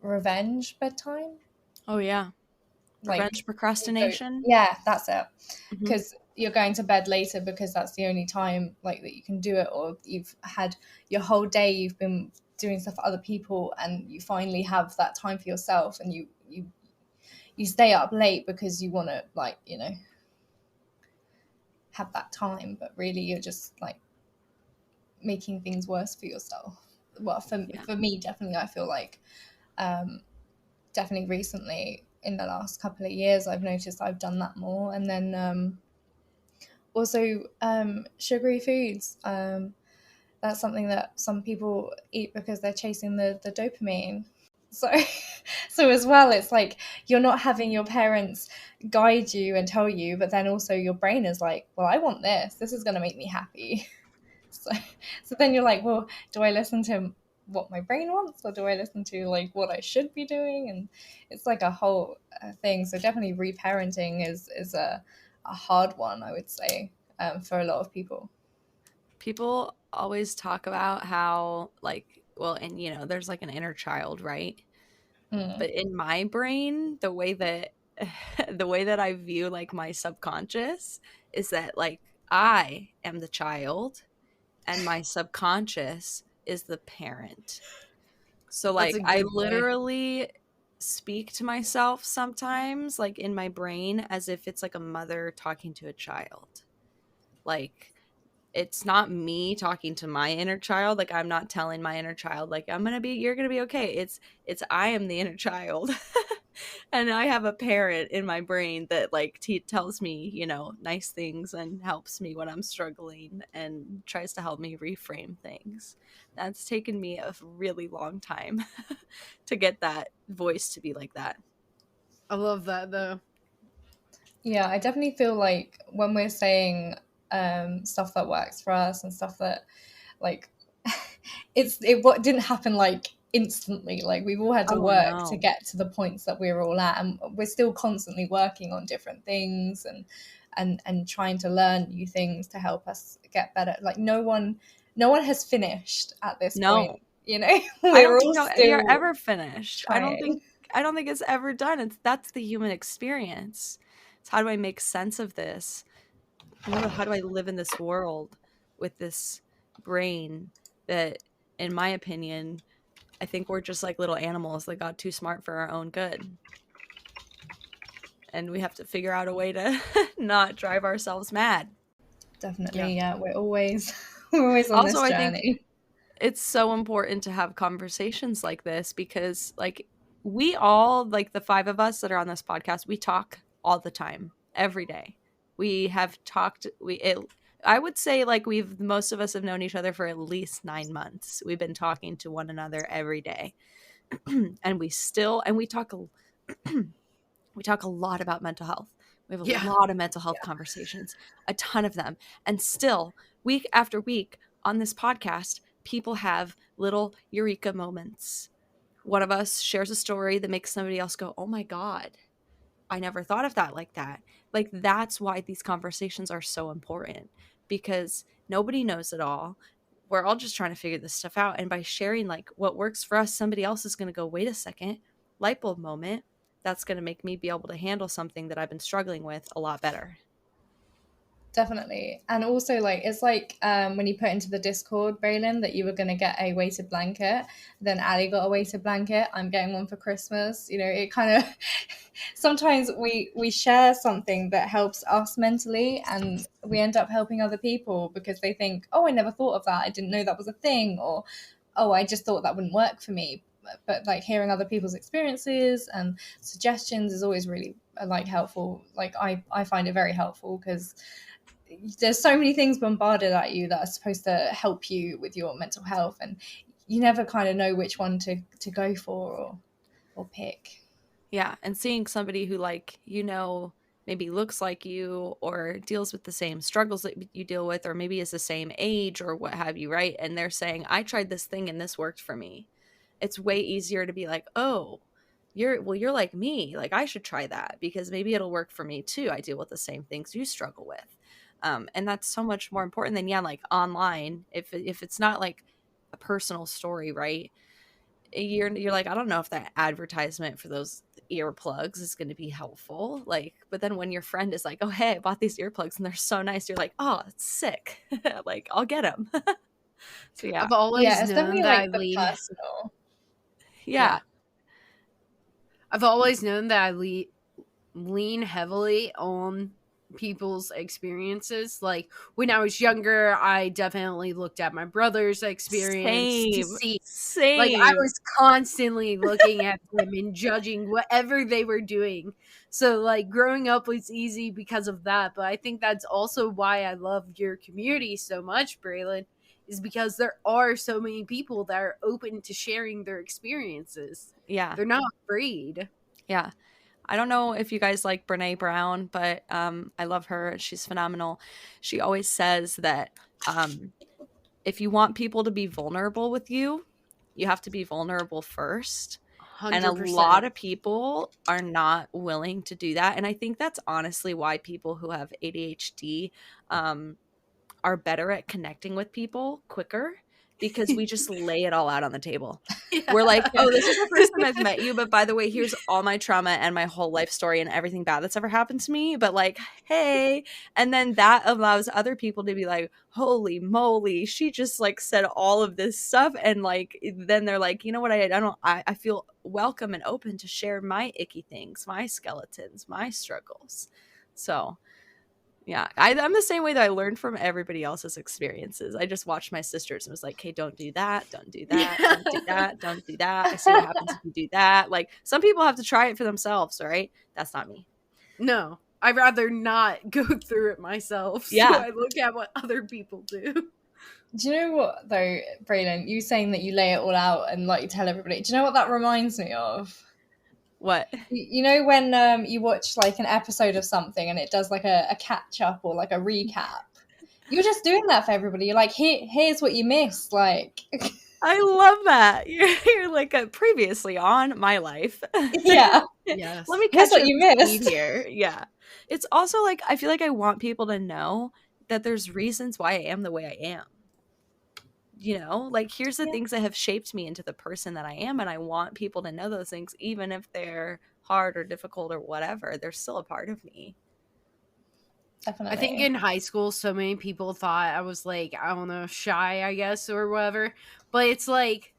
Revenge bedtime. Oh yeah. Like Revenge procrastination. Yeah, that's it. Mhm. Because you're going to bed later because that's the only time like that you can do it, or you've had your whole day, you've been doing stuff for other people, and you finally have that time for yourself, and you stay up late because you want to like have that time, but really you're just like making things worse for yourself. Well, for me, definitely, I feel like definitely recently in the last couple of years I've noticed I've done that more. And then also sugary foods, that's something that some people eat because they're chasing the dopamine. So so as well, it's like you're not having your parents guide you and tell you, but then also your brain is like, well, I want this is going to make me happy. So then you're like, well, do I listen to what my brain wants, or do I listen to like what I should be doing? And it's like a whole thing. So definitely reparenting is a hard one, I would say, for a lot of people. People always talk about how like, well, and there's like an inner child, right? But in my brain, the way that I view like my subconscious is that like I am the child and my subconscious is the parent. So like I literally speak to myself sometimes like in my brain as if it's like a mother talking to a child. Like it's not me talking to my inner child. Like I'm not telling my inner child like you're gonna be okay. It's I am the inner child. And I have a parent in my brain that like tells me nice things and helps me when I'm struggling and tries to help me reframe things. That's taken me a really long time to get that voice to be like that. I love that though. Yeah, I definitely feel like when we're saying stuff that works for us and stuff that like what didn't happen like instantly. Like we've all had to work to get to the points that we're all at, and we're still constantly working on different things and trying to learn new things to help us get better. Like no one has finished at this point. We're all still you're ever finished. Trying. I don't think it's ever done. That's the human experience. It's how do I make sense of this? How do I live in this world with this brain that, in my opinion, I think we're just like little animals that got too smart for our own good. And we have to figure out a way to not drive ourselves mad. Definitely, yeah. We're always on also, this journey. I think it's so important to have conversations like this because like we all, like the 5 of us that are on this podcast, we talk all the time, every day. We have talked, I would say like most of us have known each other for at least 9 months. We've been talking to one another every day. And we talk we talk a lot about mental health. We have a Yeah. lot of mental health conversations, a ton of them. And still, week after week on this podcast, people have little eureka moments. One of us shares a story that makes somebody else go, oh my God, I never thought of that like that. Like, that's why these conversations are so important, because nobody knows it all. We're all just trying to figure this stuff out. And by sharing like what works for us, somebody else is going to go, wait a second, light bulb moment. That's going to make me be able to handle something that I've been struggling with a lot better. Definitely. And also, like, it's like when you put into the Discord, Braylon, that you were going to get a weighted blanket. Then Ali got a weighted blanket. I'm getting one for Christmas. You know, it kind of sometimes we share something that helps us mentally, and we end up helping other people because they think, oh, I never thought of that. I didn't know that was a thing. Or, oh, I just thought that wouldn't work for me. But like hearing other people's experiences and suggestions is always really like helpful. Like I find it very helpful because there's so many things bombarded at you that are supposed to help you with your mental health, and you never kind of know which one to go for or pick. Yeah. And seeing somebody who, like, you know, maybe looks like you or deals with the same struggles that you deal with, or maybe is the same age or what have you, right? And they're saying, I tried this thing and this worked for me. It's way easier to be like, oh, you're like me. Like, I should try that because maybe it'll work for me too. I deal with the same things you struggle with. And that's so much more important than, yeah, like online. If it's not like a personal story, right? You're like, I don't know if that advertisement for those earplugs is going to be helpful. Like, but then when your friend is like, oh, hey, I bought these earplugs and they're so nice, you're like, oh, it's sick. Like, I'll get them. So yeah. I've always Yeah, it's known definitely that I like the lean. personal. Yeah. I've always known that I lean heavily on people's experiences. Like when I was younger, I definitely looked at my brother's experience to see. Like I Same. was constantly looking at them and judging whatever they were doing. So like growing up was easy because of that. But I think that's also why I love your community so much, Braylon, is because there are so many people that are open to sharing their experiences. Yeah. They're not afraid. Yeah. I don't know if you guys like Brene Brown, but I love her. She's phenomenal. She always says that if you want people to be vulnerable with you, you have to be vulnerable first. And a 100%. lot of people are not willing to do that. And I think that's honestly why people who have ADHD are better at connecting with people quicker, because we just lay it all out on the table. We're like, oh, this is the first time I've met you, but by the way, here's all my trauma and my whole life story and everything bad that's ever happened to me. But like, hey, and then that allows other people to be like, holy moly, she just like said all of this stuff. And like, then they're like, you know what? I feel welcome and open to share my icky things, my skeletons, my struggles. So yeah, I'm the same way that I learned from everybody else's experiences. I just watched my sisters and was like, "Hey, don't do that, don't do that, Yeah. don't do that, don't do that." I see what happens if you do that. Like, some people have to try it for themselves, right? That's not me. No, I'd rather not go through it myself. So Yeah. I look at what other people do. Do you know what though, Braylon? You saying that you lay it all out and like you tell everybody. Do you know what that reminds me of? What? You know when you watch like an episode of something and it does like a catch up or like a recap. You're just doing that for everybody. You're like, here's what you missed. Like, I love that. You're like previously on my life. yeah, Yes. Let me here's catch what you you up to speed missed. here. Yeah. It's also like, I feel like I want people to know that there's reasons why I am the way I am. You know, like, here's the Yeah. things that have shaped me into the person that I am, and I want people to know those things, even if they're hard or difficult or whatever. They're still a part of me. Definitely. I think in high school, so many people thought I was like, I don't know, shy, I guess, or whatever. But it's like,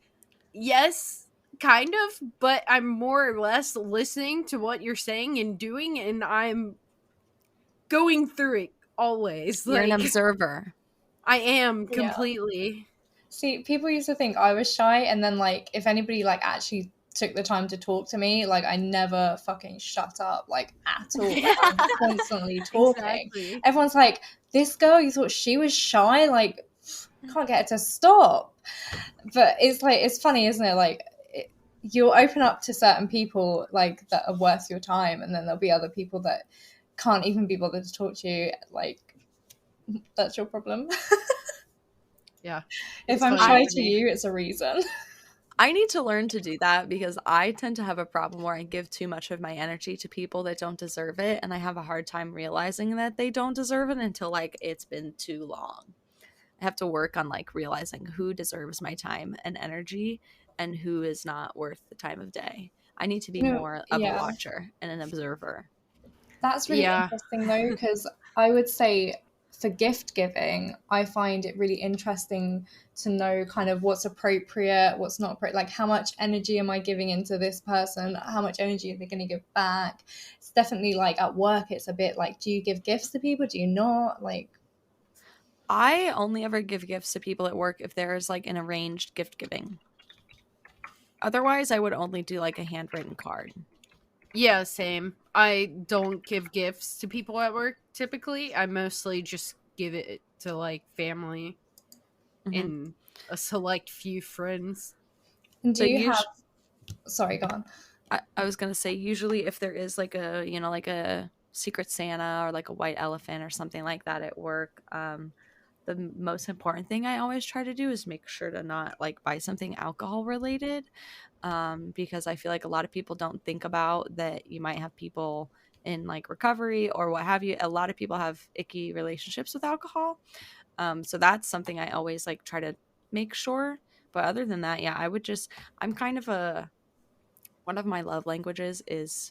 yes, kind of, but I'm more or less listening to what you're saying and doing, and I'm going through it always. You're an Like, observer. I am Yeah. completely. See, people used to think I was shy, and then like if anybody like actually took the time to talk to me, like I never fucking shut up like at all. Like I'm constantly talking. Exactly. Everyone's like, "This girl, you thought she was shy? Like, can't get her to stop." But it's like it's funny, isn't it? Like you'll open up to certain people like that are worth your time, and then there'll be other people that can't even be bothered to talk to you, like, that's your problem. Yeah. If It's I'm fine shy for to me. you, it's a reason. I need to learn to do that because I tend to have a problem where I give too much of my energy to people that don't deserve it, and I have a hard time realizing that they don't deserve it until like it's been too long. I have to work on like realizing who deserves my time and energy and who is not worth the time of day. I need to be No, more of a yeah. watcher and an observer. That's really Yeah. interesting though, because I would say for gift giving, I find it really interesting to know kind of what's appropriate, what's not appropriate, like how much energy am I giving into this person, how much energy are they going to give back. It's definitely like at work, it's a bit like, do you give gifts to people? Do you not? Like, I only ever give gifts to people at work if there is like an arranged gift giving. Otherwise, I would only do like a handwritten card. Yeah, same. I don't give gifts to people at work typically. I mostly just give it to like family Mhm. and a select few friends. and do But you have, usually, sorry, go on. I was gonna say usually if there is like a like a secret Santa or like a white elephant or something like that at work, the most important thing I always try to do is make sure to not like buy something alcohol related, because I feel like a lot of people don't think about that you might have people in like recovery or what have you. A lot of people have icky relationships with alcohol, so that's something I always like try to make sure. But other than that, yeah, I'm kind of a one of my love languages is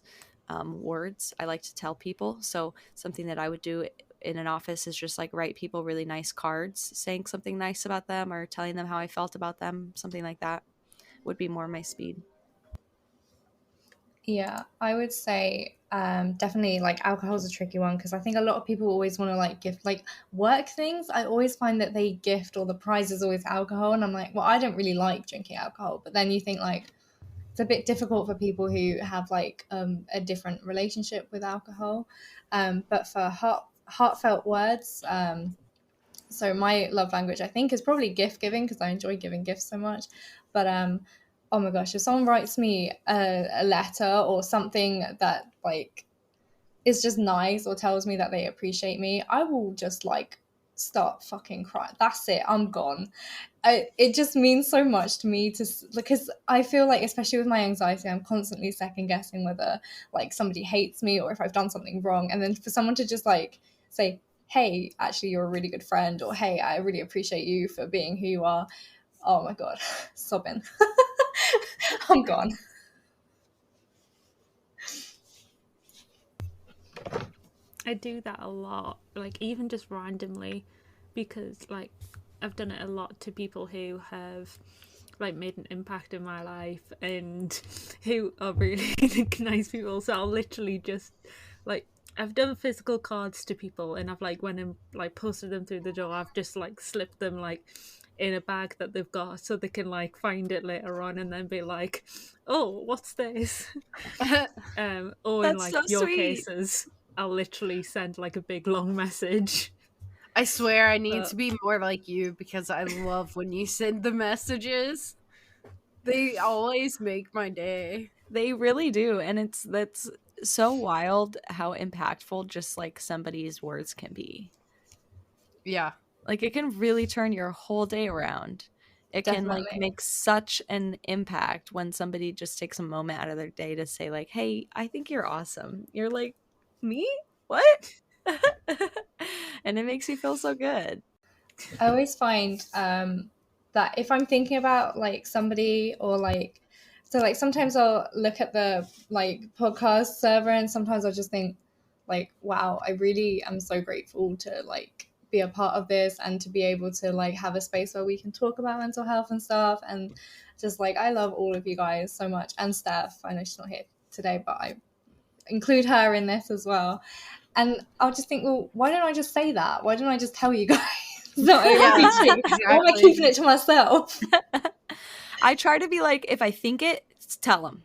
words. I like to tell people. So something that I would do in an office is just like write people really nice cards saying something nice about them or telling them how I felt about them. Something like that would be more my speed. Yeah, I would say definitely like alcohol's a tricky one because I think a lot of people always want to like gift like work things. I always find that they gift or the prize is always alcohol, and I'm like, well, I don't really like drinking alcohol. But then you think like it's a bit difficult for people who have like a different relationship with alcohol. But for heartfelt words, so my love language I think is probably gift giving because I enjoy giving gifts so much. But oh my gosh, if someone writes me a letter or something that like is just nice or tells me that they appreciate me, I will just like start fucking crying. That's it, I'm gone. It just means so much to me to because I feel like especially with my anxiety I'm constantly second guessing whether like somebody hates me or if I've done something wrong, and then for someone to just like say, hey, actually you're a really good friend, or hey, I really appreciate you for being who you are, oh my god, sobbing. I'm gone. I do that a lot, like even just randomly, because like I've done it a lot to people who have like made an impact in my life and who are really nice people. So I'll literally just like I've done physical cards to people and I've like went and like posted them through the door. I've just like slipped them like in a bag that they've got so they can like find it later on and then be like, oh, what's this? Or in That's like so your sweet. cases, I'll literally send like a big long message. I swear I need But to be more like you because I love when you send the messages. They always make my day. They really do. And that's so wild how impactful just like somebody's words can be. Yeah. Like it can really turn your whole day around. It can like Definitely. make such an impact when somebody just takes a moment out of their day to say like, "Hey, I think you're awesome." You're like, "Me? What?" And it makes you feel so good. I always find that if I'm thinking about like somebody or like, so like sometimes I'll look at the like podcast server and sometimes I'll just think like, wow, I really am so grateful to like be a part of this and to be able to like have a space where we can talk about mental health and stuff. And just like, I love all of you guys so much. And Steph, I know she's not here today, but I include her in this as well. And I'll just think, well, why don't I just say that? Why don't I just tell you guys that I Yeah, appreciate? Why am I exactly. keeping it to myself? I try to be like, if I think it, tell them.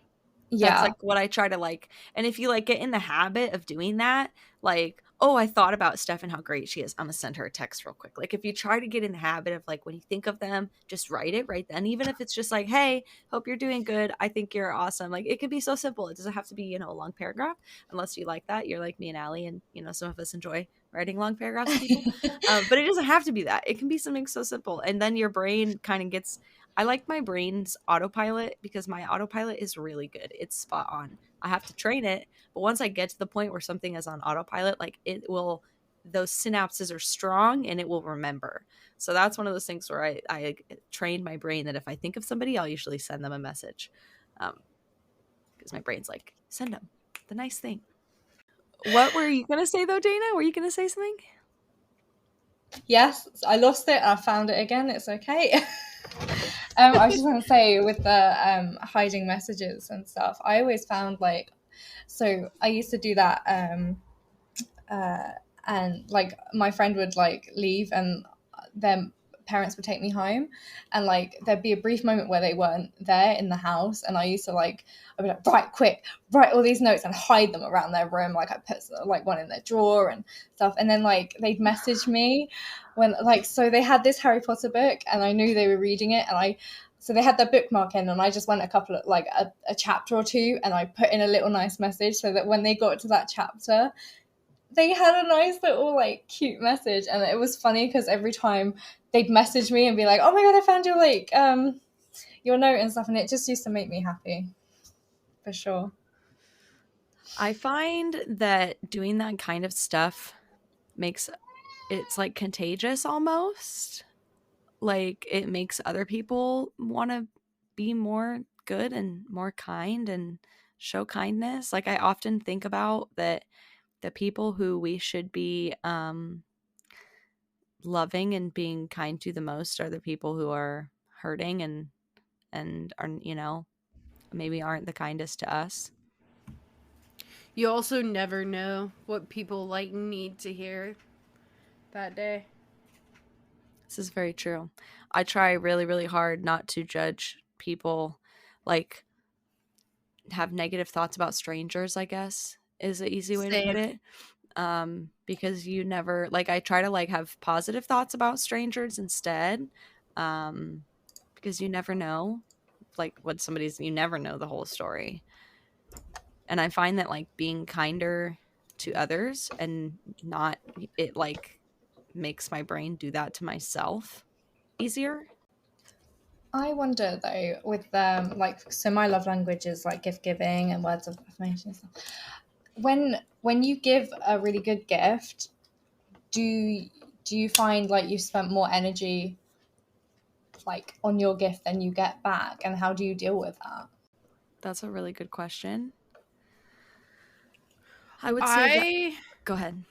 That's Yeah, like what I try to like. And if you like get in the habit of doing that, like oh, I thought about Steph and how great she is. I'm gonna send her a text real quick. Like if you try to get in the habit of like when you think of them, just write it right then. Even if it's just like, hey, hope you're doing good. I think you're awesome. Like it can be so simple. It doesn't have to be, you know, a long paragraph unless you like that. You're like me and Allie, and you know, some of us enjoy writing long paragraphs to people. But it doesn't have to be that. It can be something so simple. And then your brain kind of gets I like my brain's autopilot because my autopilot is really good. It's spot on. I have to train it, but once I get to the point where something is on autopilot, like it will, those synapses are strong and it will remember. So that's one of those things where I trained my brain that if I think of somebody, I'll usually send them a message. Because my brain's like, send them the nice thing. What were you going to say though, Dana? Were you going to say something? Yes, I lost it. I found it again. It's okay. I was just going to say with the hiding messages and stuff, I always found like, so I used to do that and like my friend would like leave and their parents would take me home, and like there'd be a brief moment where they weren't there in the house, and I used to like, I'd be like, right, quick, write all these notes and hide them around their room. Like I put like one in their drawer and stuff, and then like they'd message me when like, so they had this Harry Potter book and I knew they were reading it, and so they had their bookmark in, and I just went a couple of like a chapter or two and I put in a little nice message so that when they got to that chapter they had a nice little like cute message. And it was funny because every time they'd message me and be like, oh my god, I found your like your note and stuff, and it just used to make me happy for sure. I find that doing that kind of stuff makes it's like contagious almost. Like it makes other people want to be more good and more kind and show kindness. Like I often think about that the people who we should be loving and being kind to the most are the people who are hurting and are, you know, maybe aren't the kindest to us. You also never know what people like need to hear that day. This is very true. I try really, really hard not to judge people, like have negative thoughts about strangers, I guess is an easy way to put Same. it. Because you never, like I try to like have positive thoughts about strangers instead. Because you never know like what somebody's, you never know the whole story. And I find that like being kinder to others and not, it like makes my brain do that to myself easier. I wonder though with like, so my love language is like gift giving and words of affirmation and stuff. When you give a really good gift, do you find like you've spent more energy like on your gift than you get back, and how do you deal with that? That's a really good question. I would say that, I go ahead.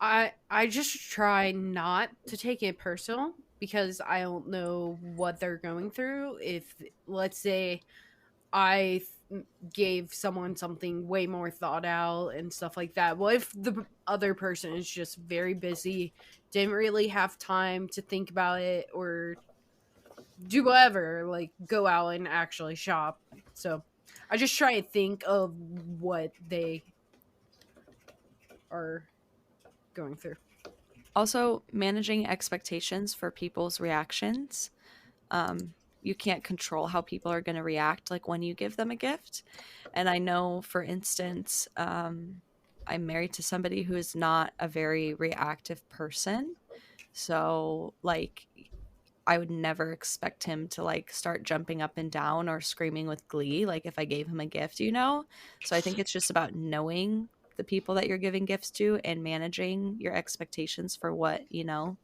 I just try not to take it personal because I don't know what they're going through. If let's say I gave someone something way more thought out and stuff like that. Well, if the other person is just very busy, didn't really have time to think about it or do whatever, like go out and actually shop. So I just try to think of what they are going through. Also, managing expectations for people's reactions. You can't control how people are going to react, like when you give them a gift. And I know, for instance, I'm married to somebody who is not a very reactive person. So, like, I would never expect him to like start jumping up and down or screaming with glee, like if I gave him a gift, you know? So I think it's just about knowing the people that you're giving gifts to and managing your expectations for what, you know,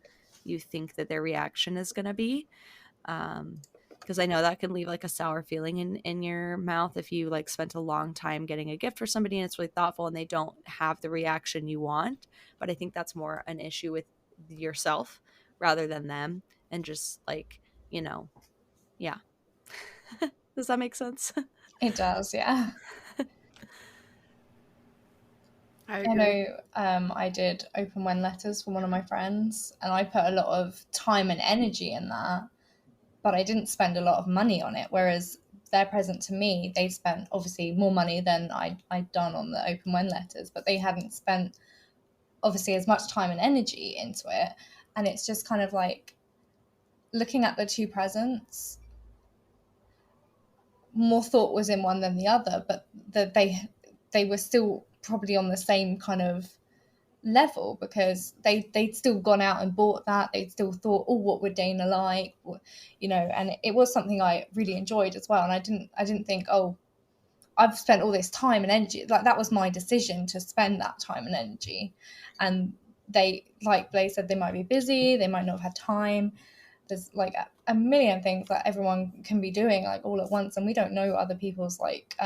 you think that their reaction is going to be. Because I know that can leave like a sour feeling in your mouth if you like spent a long time getting a gift for somebody and it's really thoughtful and they don't have the reaction you want. But I think that's more an issue with yourself rather than them, and just like, you know, yeah. Does that make sense? It does, yeah. I I agree. know I did open when letters for one of my friends, and I put a lot of time and energy in that, but I didn't spend a lot of money on it. Whereas their present to me, they spent obviously more money than I'd done on the open when letters, but they hadn't spent obviously as much time and energy into it. And it's just kind of like looking at the two presents, more thought was in one than the other, but they were still probably on the same kind of level, because they'd still gone out and bought that. They'd still thought, oh, what would Dana like, and it was something I really enjoyed as well. And I didn't think, oh, I've spent all this time and energy. Like, that was my decision to spend that time and energy. And they, like Blaze said, they might be busy, they might not have had time. There's like a million things that everyone can be doing like all at once, and we don't know other people's like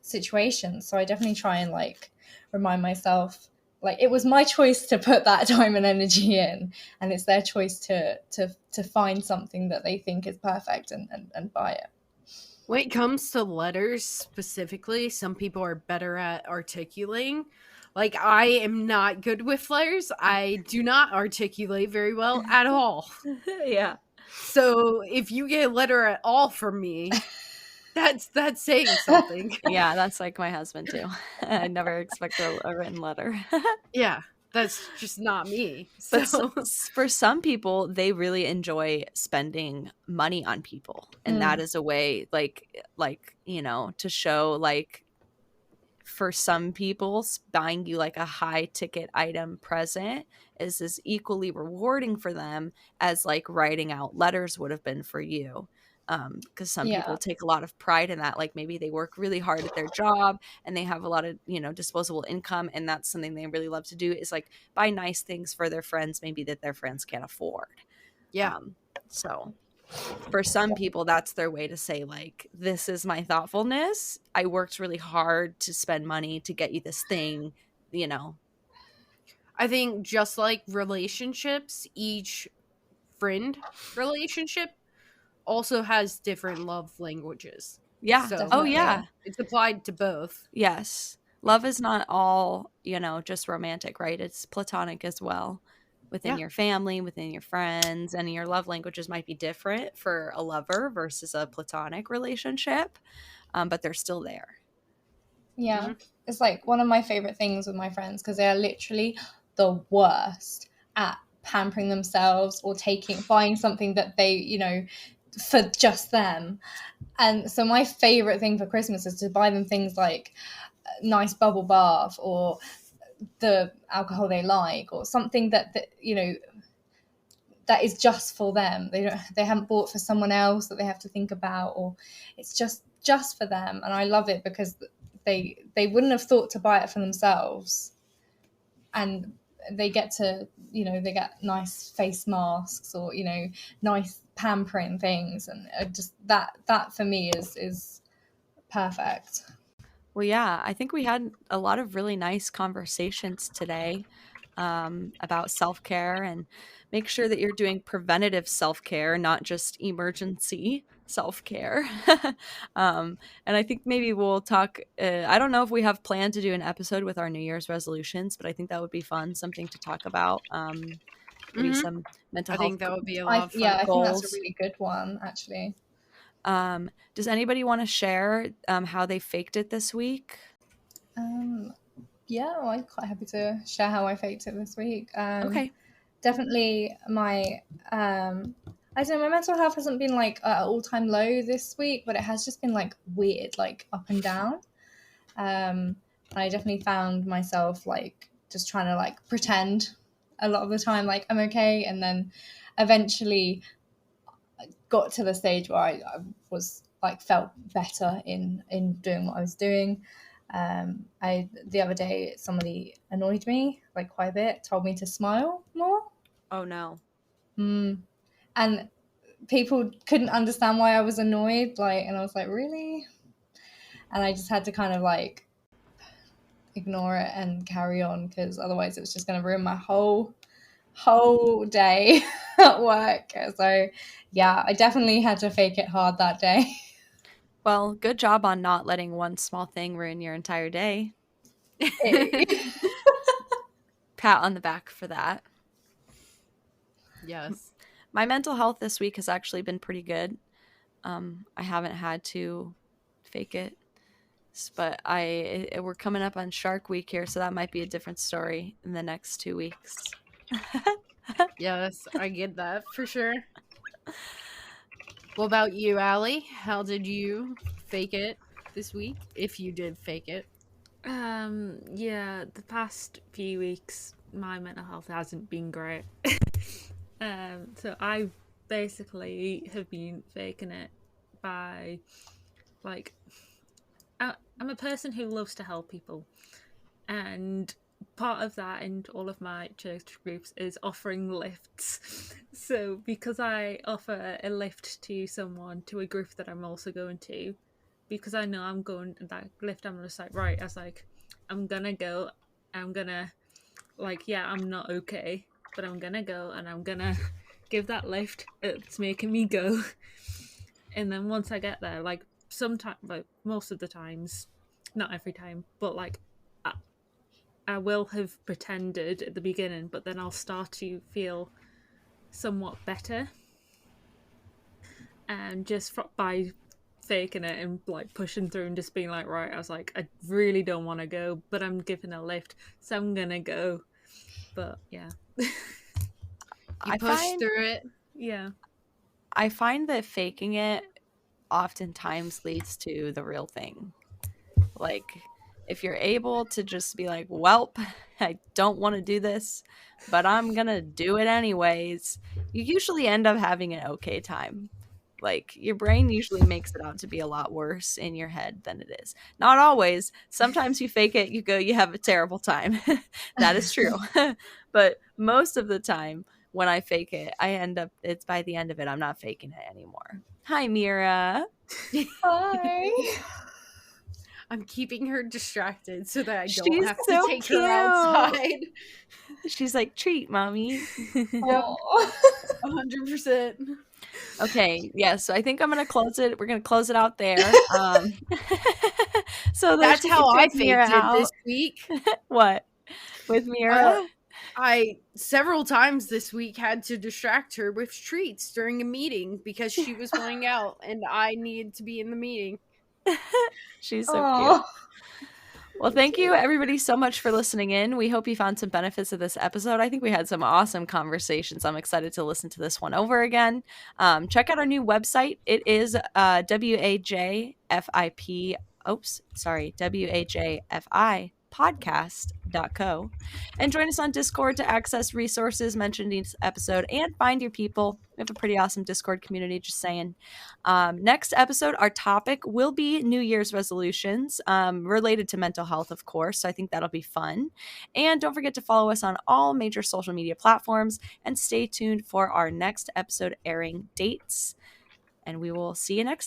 situations. So I definitely try and like remind myself, like, it was my choice to put that time and energy in, and it's their choice to find something that they think is perfect and buy it. When it comes to letters specifically, some people are better at articulating. Like, I am not good with letters. I do not articulate very well at all. Yeah. So if you get a letter at all from me, that's saying something. Yeah, that's like my husband too. I never expect a written letter. Yeah, that's just not me. But So for some people, they really enjoy spending money on people, and that is a way, like to show, like, for some people, buying you like a high ticket item present is as equally rewarding for them as like writing out letters would have been for you. Because some people take a lot of pride in that. Like, maybe they work really hard at their job and they have a lot of, disposable income. And that's something they really love to do, is like buy nice things for their friends, maybe that their friends can't afford. yeah. So for some people, that's their way to say, like, this is my thoughtfulness. I worked really hard to spend money to get you this thing, I think just like relationships, each friend relationship also has different love languages. Yeah. So Oh, yeah. it's applied to both. Yes. Love is not all, just romantic, right? It's platonic as well. Within your family, within your friends, and your love languages might be different for a lover versus a platonic relationship, but they're still there. Yeah. Mm-hmm. It's like one of my favorite things with my friends, because they are literally the worst at pampering themselves or buying something that they, for just them. And so my favorite thing for Christmas is to buy them things like a nice bubble bath, or the alcohol they like, or something that that is just for them. They haven't bought for someone else that they have to think about, or it's just for them. And I love it because they wouldn't have thought to buy it for themselves, and they get to, they get nice face masks, or nice pampering things, and just that for me is perfect. Well, yeah, I think we had a lot of really nice conversations today about self-care, and make sure that you're doing preventative self-care, not just emergency self-care. And I think maybe we'll talk, I don't know if we have planned to do an episode with our New Year's resolutions, but I think that would be fun, something to talk about. Maybe some mental health. I think that would be a lot of fun. I think that's a really good one, actually. Does anybody want to share how they faked it this week? Yeah, well, I'm quite happy to share how I faked it this week. Okay. Definitely my, I don't know, my mental health hasn't been like at an all-time low this week, but it has just been like weird, like up and down. I definitely found myself like just trying to like pretend a lot of the time like I'm okay, and then eventually got to the stage where I was like felt better in doing what I was doing. The other day somebody annoyed me like quite a bit, told me to smile more. Oh no. And people couldn't understand why I was annoyed, like, and I was like, really? And I just had to kind of like ignore it and carry on, because otherwise it was just going to ruin my whole day at work. So yeah, I definitely had to fake it hard that day. Well, good job on not letting one small thing ruin your entire day. Pat on the back for that. Yes. My mental health this week has actually been pretty good. I haven't had to fake it. But we're coming up on Shark Week here, so that might be a different story in the next 2 weeks. Yes, I get that for sure. What about you, Allie? How did you fake it this week? If you did fake it. Yeah, the past few weeks my mental health hasn't been great. So I basically have been faking it by like I'm a person who loves to help people, and part of that in all of my church groups is offering lifts. So because I offer a lift to someone, to a group that I'm also going to, because I know I'm going that lift, I'm just like, right, I was like, I'm gonna go, I'm gonna, like, yeah, I'm not okay, but I'm gonna go and I'm gonna give that lift. It's making me go. And then once I get there, like sometimes, like most of the times, not every time, but like I will have pretended at the beginning, but then I'll start to feel somewhat better, and just by faking it and like pushing through and just being like, right, I was like, I really don't want to go, but I'm given a lift, so I'm gonna go. But yeah. You I pushed find through it. Yeah. I find that faking it oftentimes leads to the real thing. Like, if you're able to just be like, "Welp, I don't want to do this, but I'm gonna do it anyways," you usually end up having an okay time. Like, your brain usually makes it out to be a lot worse in your head than it is. Not always. Sometimes you fake it, you go, you have a terrible time. That is true. But most of the time, when I fake it, I end up, it's by the end of it, I'm not faking it anymore. Hi, Mira. Hi. I'm keeping her distracted so that I don't She's have to so take her cute. outside. She's like, treat, mommy. Yep, Oh. 100%. Okay, yeah, so I think I'm gonna close it. We're gonna close it out there. So that That's she can how I check Mira faked it this out. week. What? With Uh, Mira? I several times this week had to distract her with treats during a meeting because she was running out and I needed to be in the meeting. She's so cute. Oh. Well, thank you everybody so much for listening in. We hope you found some benefits of this episode. I think we had some awesome conversations. I'm excited to listen to this one over again. Check out our new website. It is WAJFIP. Oops, sorry, WAJFI podcast.co, and join us on Discord to access resources mentioned in this episode and find your people. We have a pretty awesome Discord community, just saying. Next episode, our topic will be New Year's resolutions related to mental health, of course. So I think that'll be fun. And don't forget to follow us on all major social media platforms and stay tuned for our next episode airing dates. And we will see you next time.